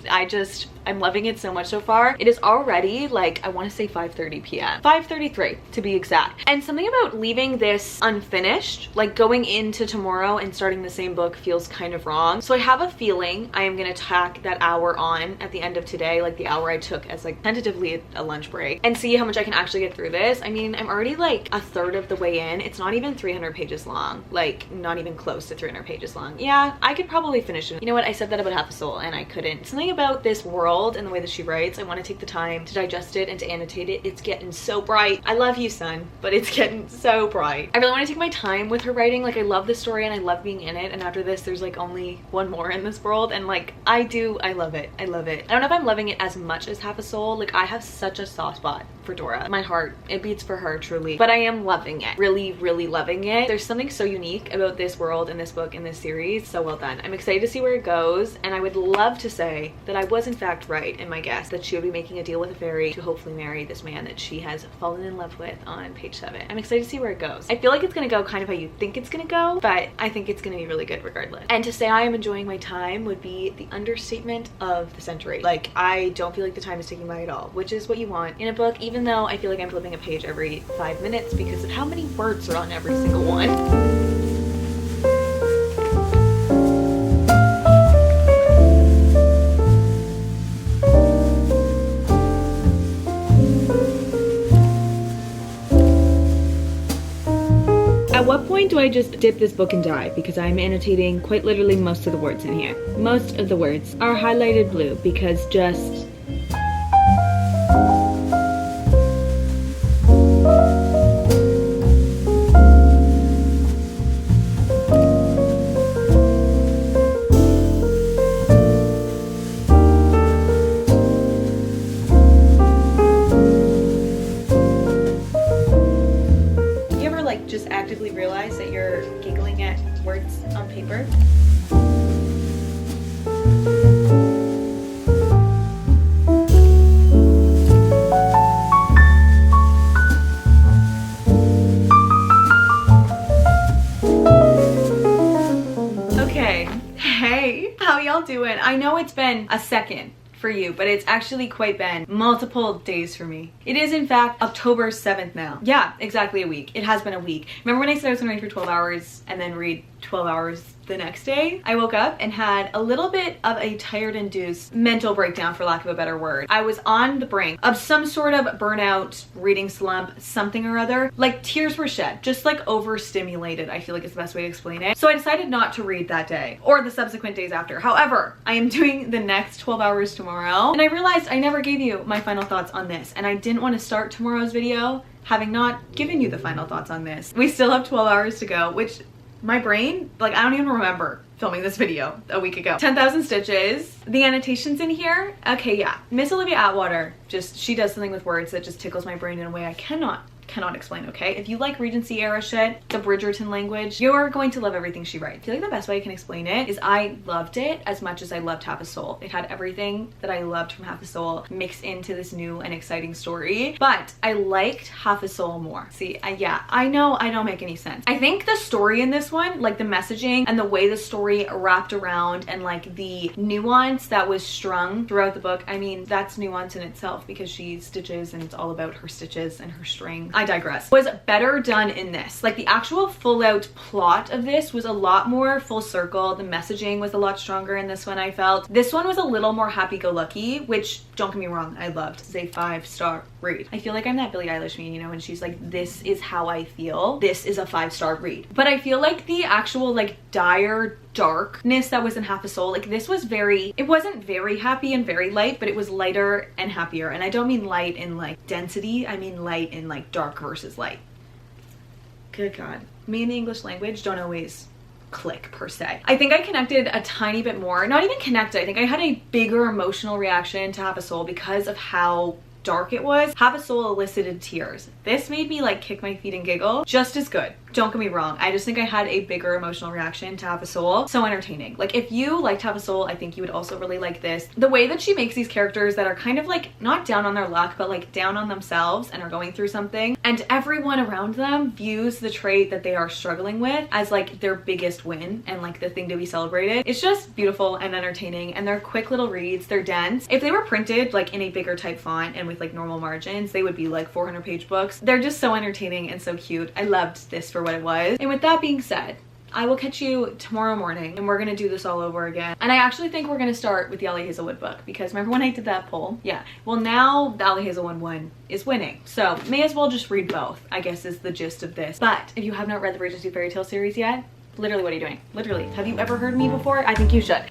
I'm loving it so much so far. It is already like, I want to say 5:30 p.m. 5:33 to be exact. And something about leaving this unfinished, like going into tomorrow and starting the same book, feels kind of wrong. So I have a feeling I am gonna tack that hour on at the end of today, like the hour I took as like tentatively a lunch break, and see how much I can actually get through this. I mean, I'm already like a third of the way in. It's not even 300 pages long, like not even close to 300 pages long. Yeah, I could probably finish it. You know what? I said that about Half a Soul and I couldn't. Something about this world and the way that she writes, I want to take the time to digest it and to annotate it. It's getting so bright. I love you, son, but it's getting so bright. I really want to take my time with her writing. Like I love this story and I love being in it, and after this there's like only one more in this world, and like I love it. I love it. I don't know if I'm loving it as much as Half a Soul. Like I have such a soft spot for Dora. My heart, it beats for her truly, but I am loving it. Really, really loving it. There's something so unique about this world and this book and this series. So well done. I'm excited to see where it goes, and I would love to say that I was in fact right in my guess that she would be making a deal with a fairy to hopefully marry this man that she has fallen in love with on page 7. I'm excited to see where it goes. I feel like it's gonna go kind of how you think it's gonna go, but I think it's gonna be really good regardless. And to say I am enjoying my time would be the understatement of the century. Like I don't feel like the time is ticking by at all, which is what you want in a book, even though I feel like I'm flipping a page every 5 minutes because of how many words are on every single one. At what point do I just dip this book and die? Because I'm annotating quite literally most of the words in here. Most of the words are highlighted blue because just... just actively realize that you're giggling at words on paper? Okay, hey, how y'all doing? I know it's been a second for you, but it's actually quite been multiple days for me. It is in fact October 7th now. Yeah, exactly a week. It has been a week. Remember when I said I was gonna read for 12 hours and then read 12 hours the next day? I woke up and had a little bit of a tired-induced mental breakdown, for lack of a better word. I was on the brink of some sort of burnout, reading slump, something or other. Like tears were shed, just like overstimulated, I feel like is the best way to explain it. So I decided not to read that day or the subsequent days after. However, I am doing the next 12 hours tomorrow, and I realized I never gave you my final thoughts on this, and I didn't want to start tomorrow's video having not given you the final thoughts on this. We still have 12 hours to go, which my brain, like I don't even remember filming this video a week ago. 10,000 stitches. The annotations in here, okay, yeah. Miss Olivia Atwater, she does something with words that just tickles my brain in a way I cannot cannot explain, okay? If you like Regency era shit, the Bridgerton language, you're going to love everything she writes. I feel like the best way I can explain it is I loved it as much as I loved Half a Soul. It had everything that I loved from Half a Soul mixed into this new and exciting story, but I liked Half a Soul more. See, yeah, I know I don't make any sense. I think the story in this one, like the messaging and the way the story wrapped around and like the nuance that was strung throughout the book, I mean, that's nuance in itself because she stitches and it's all about her stitches and her string. I digress. Was better done in this. Like the actual full out plot of this was a lot more full circle. The messaging was a lot stronger in this one, I felt. This one was a little more happy-go-lucky, which, don't get me wrong, I loved. It's a 5-star read. I feel like I'm that Billie Eilish meme, you know, when she's like, this is how I feel. This is a 5-star read. But I feel like the actual like dire darkness that was in Half a Soul, like this was it wasn't very happy and very light, but it was lighter and happier. And I don't mean light in like density, I mean light in like dark versus light. Good God. Me and the English language don't always click per se. I think I connected a tiny bit more, not even connected, I think I had a bigger emotional reaction to Half a Soul because of how dark it was. Half a Soul elicited tears. This made me like kick my feet and giggle just as good. Don't get me wrong. I just think I had a bigger emotional reaction to Half a Soul. So entertaining. Like if you liked Half a Soul, I think you would also really like this. The way that she makes these characters that are kind of like not down on their luck, but like down on themselves and are going through something, and everyone around them views the trait that they are struggling with as like their biggest win and like the thing to be celebrated. It's just beautiful and entertaining, and they're quick little reads. They're dense. If they were printed like in a bigger type font and with like normal margins, they would be like 400-page books. They're just so entertaining and so cute. I loved this for what it was. And with that being said, I will catch you tomorrow morning and we're gonna do this all over again. And I actually think we're gonna start with the Ellie Hazelwood book because remember when I did that poll? Yeah. Well, now the Ellie Hazelwood one is winning. So may as well just read both, I guess is the gist of this. But if you have not read the Regency Fairy Tale series yet, literally what are you doing? Literally, have you ever heard me before? I think you should.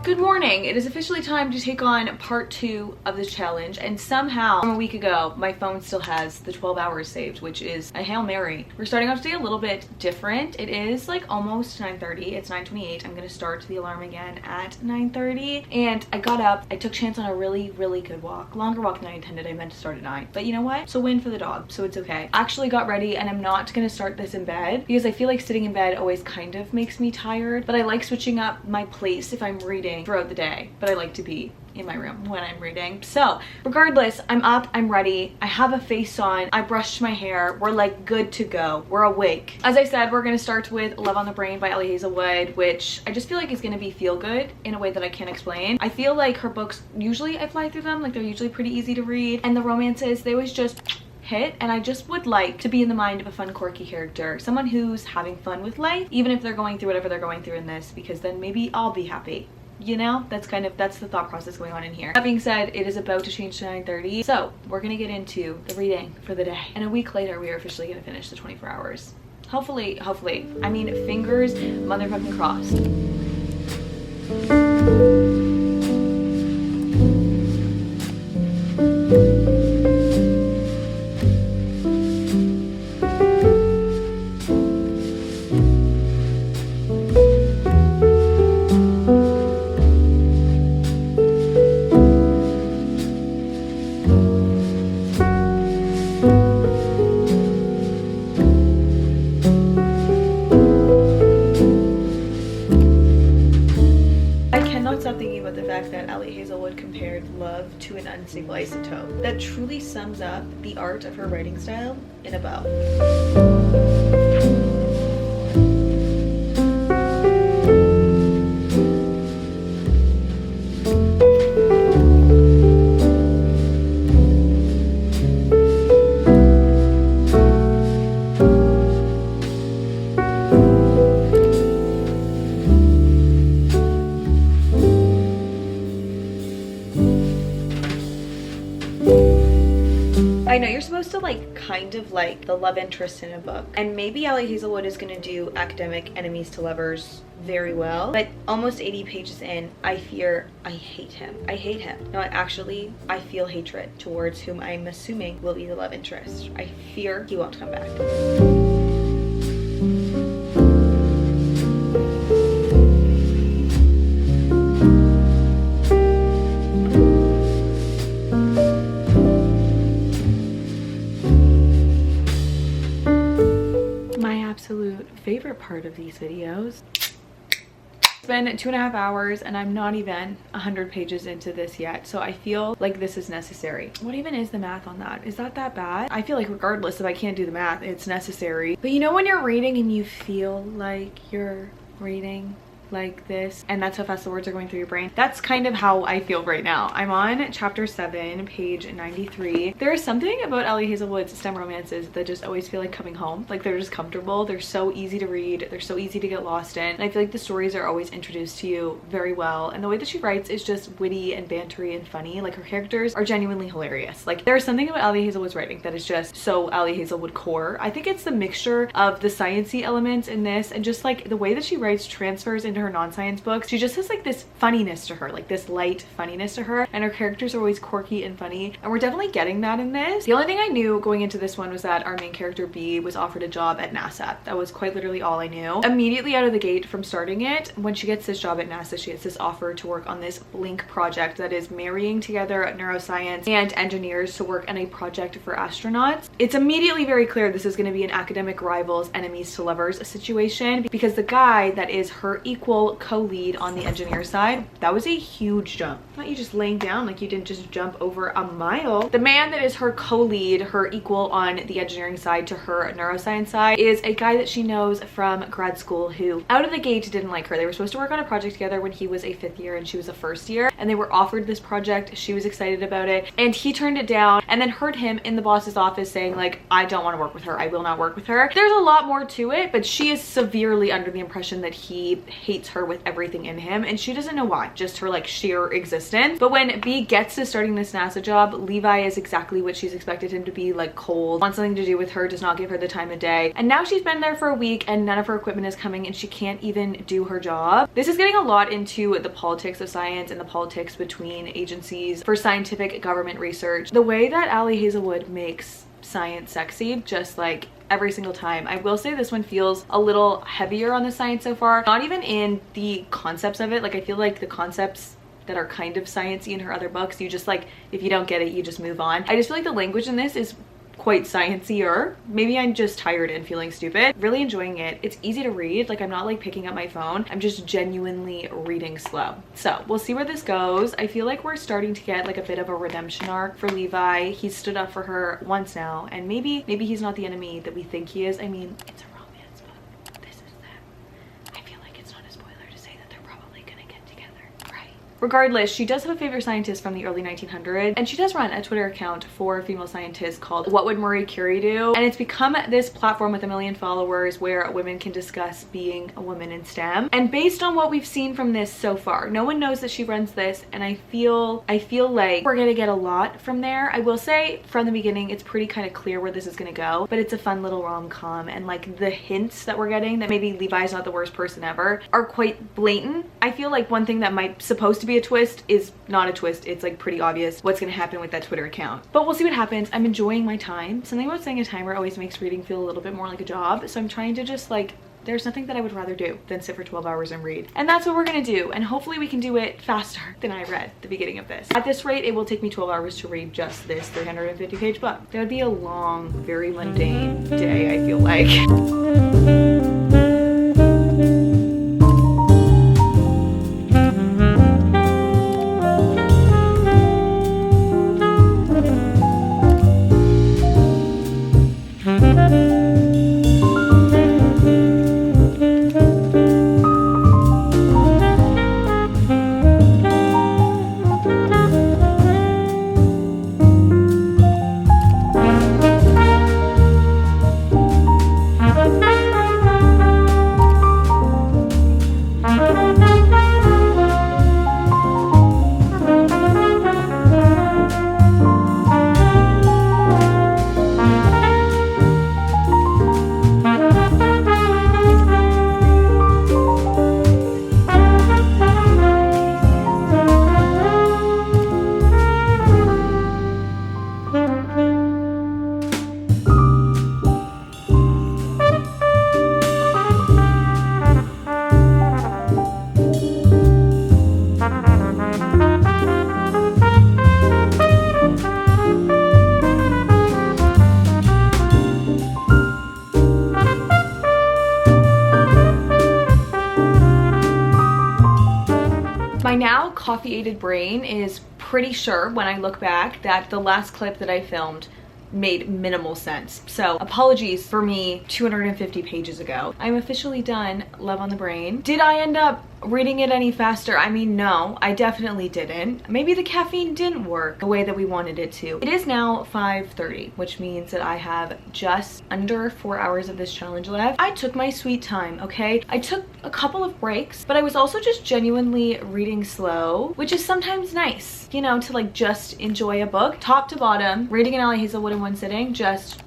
Good morning. It is officially time to take on part 2 of this challenge, and somehow from a week ago my phone still has the 12 hours saved, which is a Hail Mary. We're starting off today a little bit different. It is like almost 9:30. It's 9:28. I'm gonna start the alarm again at 9:30, and I got up. I took chance on a really good walk, longer walk than I intended. I meant to start at 9, but you know what, it's a win for the dog, so it's okay. Actually got ready, and I'm not gonna start this in bed because I feel like sitting in bed always kind of makes me tired, but I like switching up my place if I'm reading throughout the day, but I like to be in my room when I'm reading. So regardless, I'm up, I'm ready, I have a face on, I brushed my hair, we're like good to go, we're awake. As I said, we're gonna start with Love on the Brain by Ellie Hazelwood, which I just feel like is gonna be feel good in a way that I can't explain. I feel like her books, usually I fly through them, like they're usually pretty easy to read, and the romances, they always just hit, and I just would like to be in the mind of a fun, quirky character, someone who's having fun with life, even if they're going through whatever they're going through in this, because then maybe I'll be happy. You know, that's the thought process going on in here. That being said, it is about to change to 9:30, so we're gonna get into the reading for the day, and a week later we are officially gonna finish the 24 hours. Hopefully, I mean, fingers motherfucking crossed. That Ellie Hazelwood compared love to an unstable isotope. That truly sums up the art of her writing style in a bow. I know you're supposed to like kind of like the love interest in a book, and maybe Ellie Hazelwood is gonna do academic enemies to lovers very well, but almost 80 pages in, I fear I hate him. I hate him. No, I feel hatred towards whom I'm assuming will be the love interest. I fear he won't come back. absolute favorite part of these videos. It's been 2.5 hours and I'm not even 100 pages into this yet, so I feel like this is necessary. What even is the math on that? Is that bad? I feel like regardless if I can't do the math, it's necessary. But you know when you're reading and you feel like you're reading like this, and that's how fast the words are going through your brain? That's kind of how I feel right now. I'm on chapter 7, page 93. There is something about Ellie Hazelwood's STEM romances that just always feel like coming home. Like they're just comfortable, they're so easy to read, they're so easy to get lost in, and I feel like the stories are always introduced to you very well, and the way that she writes is just witty and bantery and funny. Like her characters are genuinely hilarious. Like there's something about Ellie Hazelwood's writing that is just so Ellie Hazelwood core. I think it's the mixture of the sciencey elements in this and just like the way that she writes transfers into her non-science books. She just has like this funniness to her, like this light funniness to her, and her characters are always quirky and funny, and we're definitely getting that in this. The only thing I knew going into this one was that our main character B was offered a job at NASA. That was quite literally all I knew. Immediately out of the gate from starting it, when she gets this job at NASA, she gets this offer to work on this Blink project that is marrying together neuroscience and engineers to work on a project for astronauts. It's immediately very clear this is going to be an academic rivals, enemies to lovers situation, because the guy that is her equal co-lead on the engineer side, that was a huge jump. Not you just laying down, like you didn't just jump over a mile. The man that is her co-lead, her equal on the engineering side to her neuroscience side, is a guy that she knows from grad school who out of the gate didn't like her. They were supposed to work on a project together when he was a 5th year and she was a 1st year, and they were offered this project. She was excited about it and he turned it down, and then heard him in the boss's office saying like, I don't want to work with her, I will not work with her. There's a lot more to it, but she is severely under the impression that he hates her with everything in him, and she doesn't know why, just her like sheer existence. But when B gets to starting this NASA job, Levi is exactly what she's expected him to be, like cold, wants something to do with her, does not give her the time of day, and now she's been there for a week and none of her equipment is coming and she can't even do her job. This is getting a lot into the politics of science and the politics between agencies for scientific government research. The way that Ellie Hazelwood makes science sexy, just like every single time. I will say this one feels a little heavier on the science so far, not even in the concepts of it. Like I feel like the concepts that are kind of sciencey in her other books, you just like, if you don't get it, you just move on. I just feel like the language in this is quite sciencey-er. Maybe I'm just tired and feeling stupid. Really enjoying it. It's easy to read. Like I'm not like picking up my phone. I'm just genuinely reading slow. So we'll see where this goes. I feel like we're starting to get like a bit of a redemption arc for Levi. He's stood up for her once now, and maybe he's not the enemy that we think he is. I mean, it's a romance book. This is them. I feel like it's not a spoiler to say that they're probably gonna get together, right? Regardless, she does have a favorite scientist from the early 1900s, and she does run a Twitter account for female scientists called What Would Marie Curie Do? And it's become this platform with 1 million followers where women can discuss being a woman in STEM. And based on what we've seen from this so far, no one knows that she runs this, and I feel like we're gonna get a lot from there. I will say from the beginning, it's pretty kind of clear where this is gonna go, but it's a fun little rom-com, and like the hints that we're getting that maybe Levi's not the worst person ever are quite blatant. I feel like one thing that might supposed to be a twist is not a twist. It's like pretty obvious what's gonna happen with that Twitter account, but we'll see what happens. I'm enjoying my time. Something about setting a timer always makes reading feel a little bit more like a job, so I'm trying to just like, there's nothing that I would rather do than sit for 12 hours and read, and that's what we're gonna do, and hopefully we can do it faster than I read the beginning of this. At this rate, it will take me 12 hours to read just this 350-page book. That would be a long, very mundane day, I feel like. coffee-aided brain is pretty sure when I look back that the last clip that I filmed made minimal sense. So apologies for me 250 pages ago. I'm officially done Love on the Brain. Did I end up reading it any faster? I mean, no, I definitely didn't. Maybe the caffeine didn't work the way that we wanted it to. It is now 5:30, which means that I have just under 4 hours of this challenge left. I took my sweet time, okay? I took a couple of breaks, but I was also just genuinely reading slow, which is sometimes nice, you know, to like just enjoy a book top to bottom. Reading an Allie Hazelwood in one sitting, just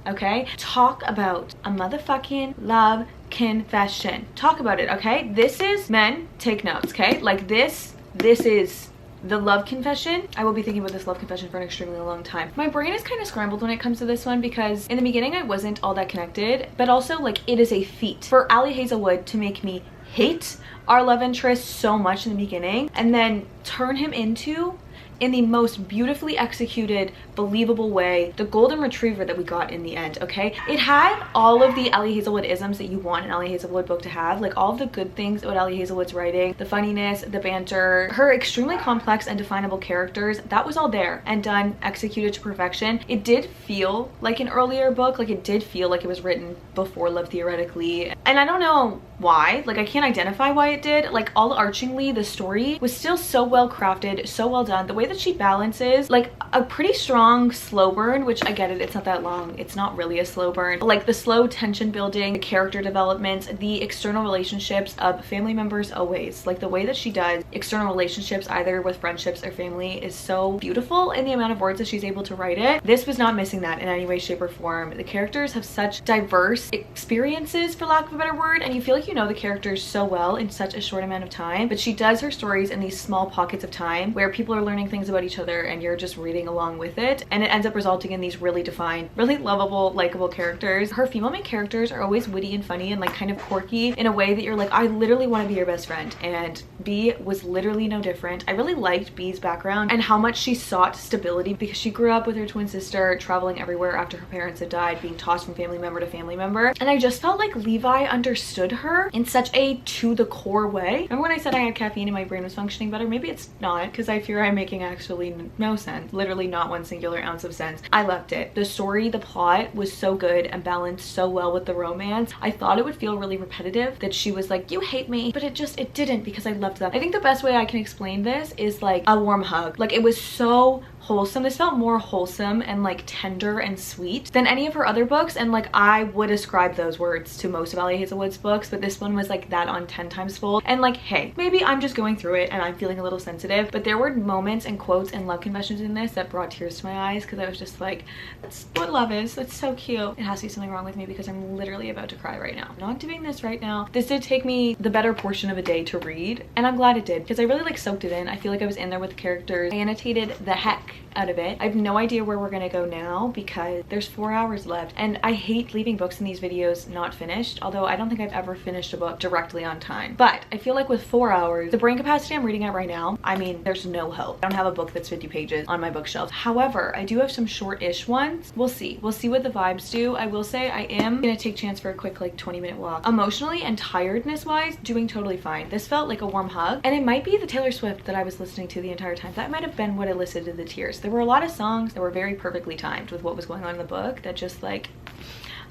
okay. Talk about a motherfucking love confession. Talk about it, okay? This is, men, take notes, okay? Like this is the love confession. I will be thinking about this love confession for an extremely long time. My brain is kind of scrambled when it comes to this one because in the beginning I wasn't all that connected, but also like it is a feat for Allie Hazelwood to make me hate our love interest so much in the beginning and then turn him into, in the most beautifully executed, believable way, the golden retriever that we got in the end, okay? It had all of the Allie Hazelwood isms that you want an Allie Hazelwood book to have, like all of the good things about Allie Hazelwood's writing, the funniness, the banter, her extremely complex and definable characters, that was all there and done, executed to perfection. It did feel like an earlier book, like it did feel like it was written before Love theoretically, and I don't know why, like I can't identify why it did. Like all archingly, the story was still so well crafted, so well done. The way that she balances like a pretty strong slow burn, which I get it, it's not that long, it's not really a slow burn, but like the slow tension building, the character development, the external relationships of family members, always like the way that she does external relationships either with friendships or family is so beautiful in the amount of words that she's able to write it. This was not missing that in any way, shape, or form. The characters have such diverse experiences, for lack of a better word, and you feel like you know the characters so well in such a short amount of time, but she does her stories in these small pockets of time where people are learning things about each other and you're just reading along with it, and it ends up resulting in these really defined, really lovable, likable characters. Her female main characters are always witty and funny and like kind of quirky in a way that you're like, I literally want to be your best friend, and B was literally no different. I really liked B's background and how much she sought stability because she grew up with her twin sister, traveling everywhere after her parents had died, being tossed from family member to family member, and I just felt like Levi understood her in such a to the core way. Remember when I said I had caffeine and my brain was functioning better? Maybe it's not, because I fear I'm making actually no sense, literally not one singular ounce of sense. I loved it. The story, the plot was so good and balanced so well with the romance. I thought it would feel really repetitive, that she was like, you hate me, but it didn't, because I loved them. I think the best way I can explain this is like a warm hug. Like it was so wholesome. This felt more wholesome and like tender and sweet than any of her other books, and like I would ascribe those words to most of Allie Hazelwood's books, but this one was like that on 10 times fold. And like, hey, maybe I'm just going through it and I'm feeling a little sensitive, but there were moments and quotes and love confessions in this that brought tears to my eyes because I was just like, that's what love is. That's so cute. It has to be something wrong with me because I'm literally about to cry right now. I'm not doing this right now. This did take me the better portion of a day to read, and I'm glad it did because I really like soaked it in. I feel like I was in there with the characters. I annotated the heck out of it. I have no idea where we're gonna go now because there's 4 hours left, and I hate leaving books in these videos not finished, although I don't think I've ever finished a book directly on time. But I feel like with 4 hours, the brain capacity I'm reading at right now, I mean, there's no hope. I don't have a book that's 50 pages on my bookshelf. However, I do have some short-ish ones. We'll see what the vibes do. I will say I am gonna take chance for a quick like 20-minute walk. Emotionally and tiredness wise, doing totally fine. This felt like a warm hug, and it might be the Taylor Swift that I was listening to the entire time. That might have been what elicited the tears. There were a lot of songs that were very perfectly timed with what was going on in the book that just like,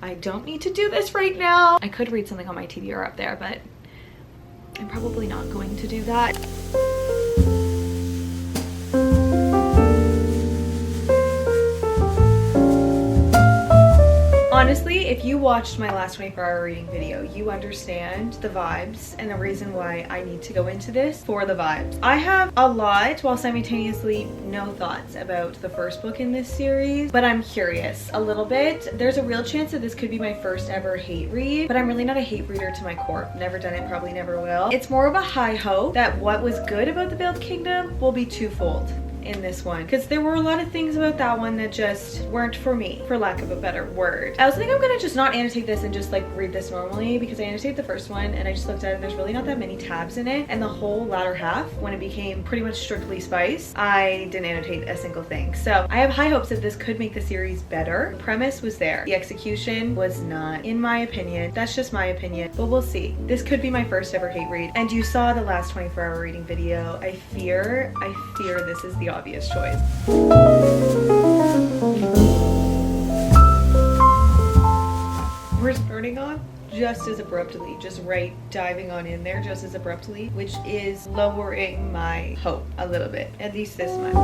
I don't need to do this right now. I could read something on my TBR up there, but I'm probably not going to do that. Honestly, if you watched my last 24-hour reading video, you understand the vibes and the reason why I need to go into this for the vibes. I have a lot, while simultaneously no thoughts about the first book in this series, but I'm curious a little bit. There's a real chance that this could be my first ever hate read, but I'm really not a hate reader to my core. Never done it, probably never will. It's more of a high hope that what was good about the Veiled Kingdom will be twofold. in this one because there were a lot of things about that one that just weren't for me, for lack of a better word. I also think I'm gonna just not annotate this and just like read this normally because I annotated the first one and I just looked at it and there's really not that many tabs in it, and the whole latter half, when it became pretty much strictly spice, I didn't annotate a single thing. So I have high hopes that this could make the series better. The premise was there. The execution was not, in my opinion. That's just my opinion, but we'll see. This could be my first ever hate read. And you saw the last 24-hour reading video. I fear this is the obvious choice. We're starting off just as abruptly, just right diving on in there just as abruptly, which is lowering my hope a little bit, at least this much.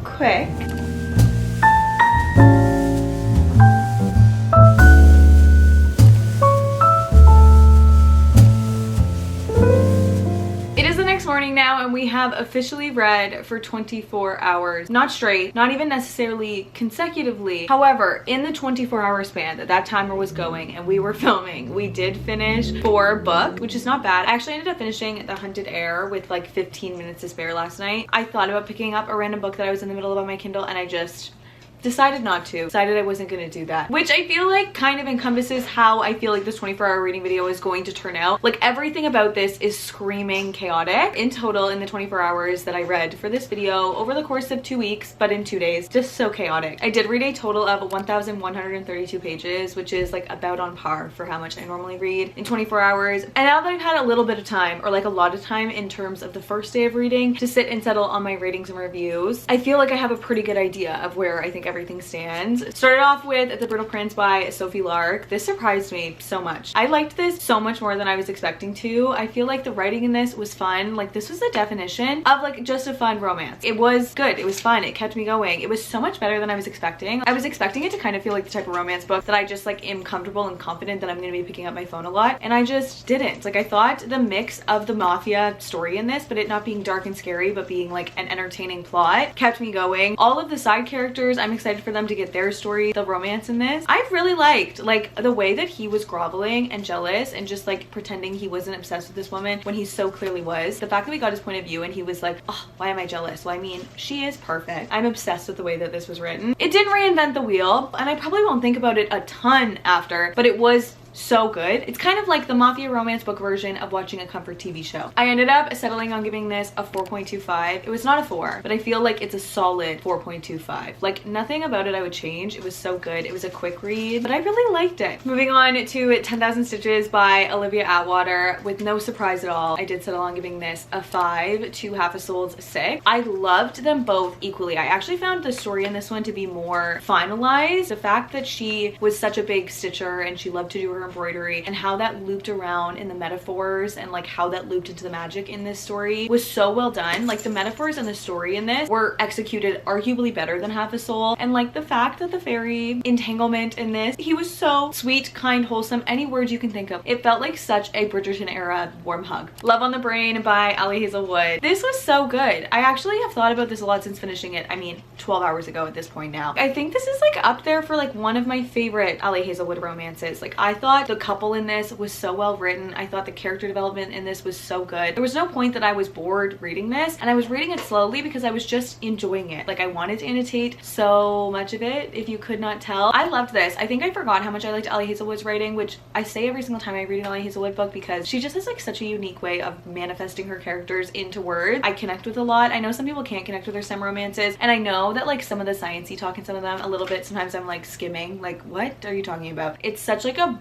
Quick. It is the next morning now and we have officially read for 24 hours. Not straight, not even necessarily consecutively. However, in the 24-hour span that timer was going and we were filming, we did finish 4 books, which is not bad. I actually ended up finishing The Hunted Heir with like 15 minutes to spare last night. I thought about picking up a random book that I was in the middle of on my Kindle and I just decided not to. Decided I wasn't gonna do that, which I feel like kind of encompasses how I feel like this 24-hour reading video is going to turn out. Like everything about this is screaming chaotic. In total, in the 24 hours that I read for this video over the course of 2 weeks, but in 2 days, just so chaotic. I did read a total of 1,132 pages, which is like about on par for how much I normally read in 24 hours. And now that I've had a little bit of time, or like a lot of time in terms of the first day of reading, to sit and settle on my ratings and reviews, I feel like I have a pretty good idea of where I think everything stands. Started off with The Brittle Prince by Sophie Lark. This surprised me so much. I liked this so much more than I was expecting to. I feel like the writing in this was fun. Like this was the definition of like just a fun romance. It was good. It was fun. It kept me going. It was so much better than I was expecting. I was expecting it to kind of feel like the type of romance book that I just like am comfortable and confident that I'm going to be picking up my phone a lot, and I just didn't. Like I thought the mix of the mafia story in this, but it not being dark and scary, but being like an entertaining plot, kept me going. All of the side characters, I'm excited for them to get their story. The romance in this, I've really liked like the way that he was groveling and jealous and just like pretending he wasn't obsessed with this woman when he so clearly was. The fact that we got his point of view and he was like, oh, why am I jealous? Well, I mean, she is perfect. I'm obsessed with the way that this was written. It didn't reinvent the wheel, and I probably won't think about it a ton after, but it was so good. It's kind of like the mafia romance book version of watching a comfort TV show. I ended up settling on giving this a 4.25. It was not a 4, but I feel like it's a solid 4.25. Like nothing about it I would change. It was so good. It was a quick read, but I really liked it. Moving on to 10,000 Stitches by Olivia Atwater. With no surprise at all, I did settle on giving this a 5 to Half a Soul's 6. I loved them both equally. I actually found the story in this one to be more finalized. The fact that she was such a big stitcher and she loved to do her embroidery, and how that looped around in the metaphors and like how that looped into the magic in this story was so well done. Like the metaphors and the story in this were executed arguably better than Half a Soul, and like the fact that the fairy entanglement in this, he was so sweet, kind, wholesome, any word you can think of. It felt like such a Bridgerton era warm hug. Love on the Brain by Ali Hazelwood. This was so good. I actually have thought about this a lot since finishing it. I mean, 12 hours ago at this point now. I think this is like up there for like one of my favorite Ali Hazelwood romances. Like I thought the couple in this was so well written. I thought the character development in this was so good. There was no point that I was bored reading this, and I was reading it slowly because I was just enjoying it. Like I wanted to annotate so much of it, if you could not tell. I loved this. I think I forgot how much I liked Ali Hazelwood's writing, which I say every single time I read an Ali Hazelwood book because she just has like such a unique way of manifesting her characters into words. I connect with a lot. I know some people can't connect with her STEM romances, and I know that like some of the sciencey talk in some of them a little bit, sometimes I'm like skimming, like what are you talking about? It's such like a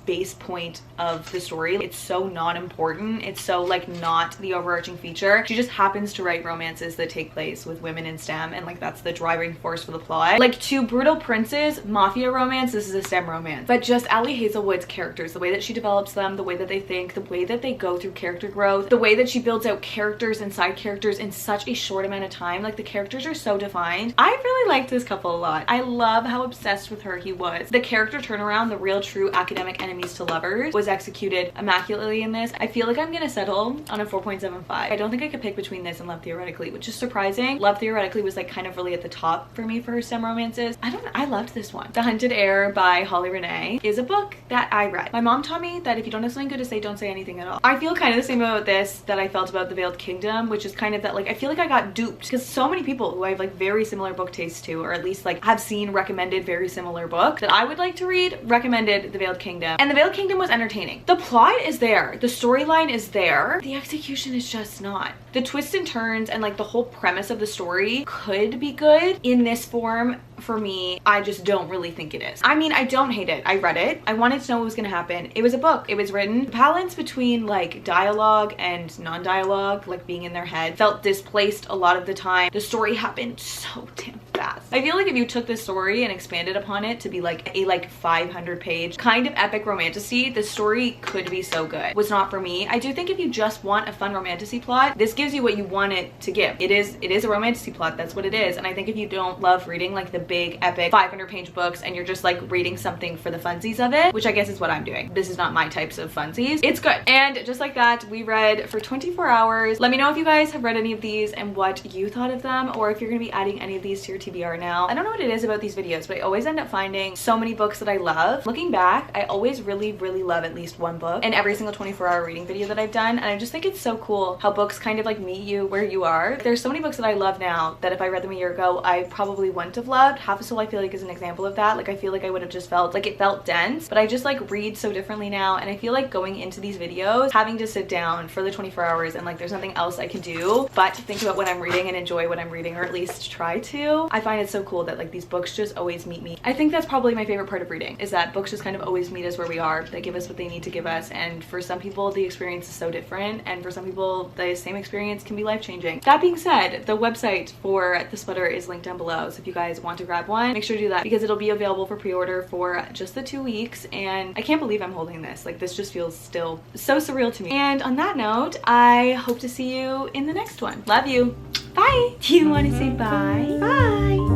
base point of the story. It's so non-important. It's so like not the overarching feature. She just happens to write romances that take place with women in STEM, and like that's the driving force for the plot. Like Two Brutal Princes, mafia romance, this is a STEM romance. But just Ali Hazelwood's characters, the way that she develops them, the way that they think, the way that they go through character growth, the way that she builds out characters and side characters in such a short amount of time. Like the characters are so defined. I really liked this couple a lot. I love how obsessed with her he was. The character turnaround, the real true academic enemies to lovers, was executed immaculately in this. I feel like I'm gonna settle on a 4.75. I don't think I could pick between this and Love Theoretically, which is surprising. Love Theoretically was like kind of really at the top for me for her STEM romances. I don't know, I loved this one. The Hunted Heir by Holly Renee is a book that I read. My mom taught me that if you don't have something good to say, don't say anything at all. I feel kind of the same about this that I felt about The Veiled Kingdom, which is kind of that like I feel like I got duped because so many people who I have like very similar book tastes to, or at least like have seen recommended very similar book that I would like to read, recommended The Veiled Kingdom. And The Veiled Kingdom was entertaining. The plot is there, the storyline is there, the execution is just not. The twists and turns and like the whole premise of the story could be good. In this form, for me, I just don't really think it is. I mean, I don't hate it. I read it. I wanted to know what was gonna happen. It was a book. It was written. The balance between like dialogue and non-dialogue, like being in their head, felt displaced a lot of the time. The story happened so damn fast. I feel like if you took this story and expanded upon it to be like a 500 page kind of epic romantasy, the story could be so good. Was not for me. I do think if you just want a fun romantasy plot, this gives you what you want it to give. It is a romantasy plot. That's what it is. And I think if you don't love reading like the big epic 500 page books and you're just like reading something for the funsies of it, which I guess is what I'm doing. This is not my types of funsies. It's good. And just like that, we read for 24 hours. Let me know if you guys have read any of these and what you thought of them, or if you're gonna be adding any of these to your TBR now. I don't know what it is about these videos, but I always end up finding so many books that I love. Looking back, I always really love at least one book in every single 24-hour reading video that I've done, and I just think it's so cool how books kind of like meet you where you are. There's so many books that I love now that if I read them a year ago, I probably wouldn't have loved. Half a Soul I feel like is an example of that. Like I feel like I would have just felt like it felt dense, but I just like read so differently now, and I feel like going into these videos having to sit down for the 24 hours and like there's nothing else I can do but to think about what I'm reading and enjoy what I'm reading, or at least try to. I find it so cool that like these books just always meet me. I think that's probably my favorite part of reading, is that books just kind of always meet us where we are. They give us what they need to give us, and for some people the experience is so different, and for some people the same experience can be life-changing. That being said, the website for the sweater is linked down below, so if you guys want to grab one, make sure to do that because it'll be available for pre-order for just the 2 weeks, and I can't believe I'm holding this. Like this just feels still so surreal to me. And on that note, I hope to see you in the next one. Love you. Bye. Do you want to say bye? Bye.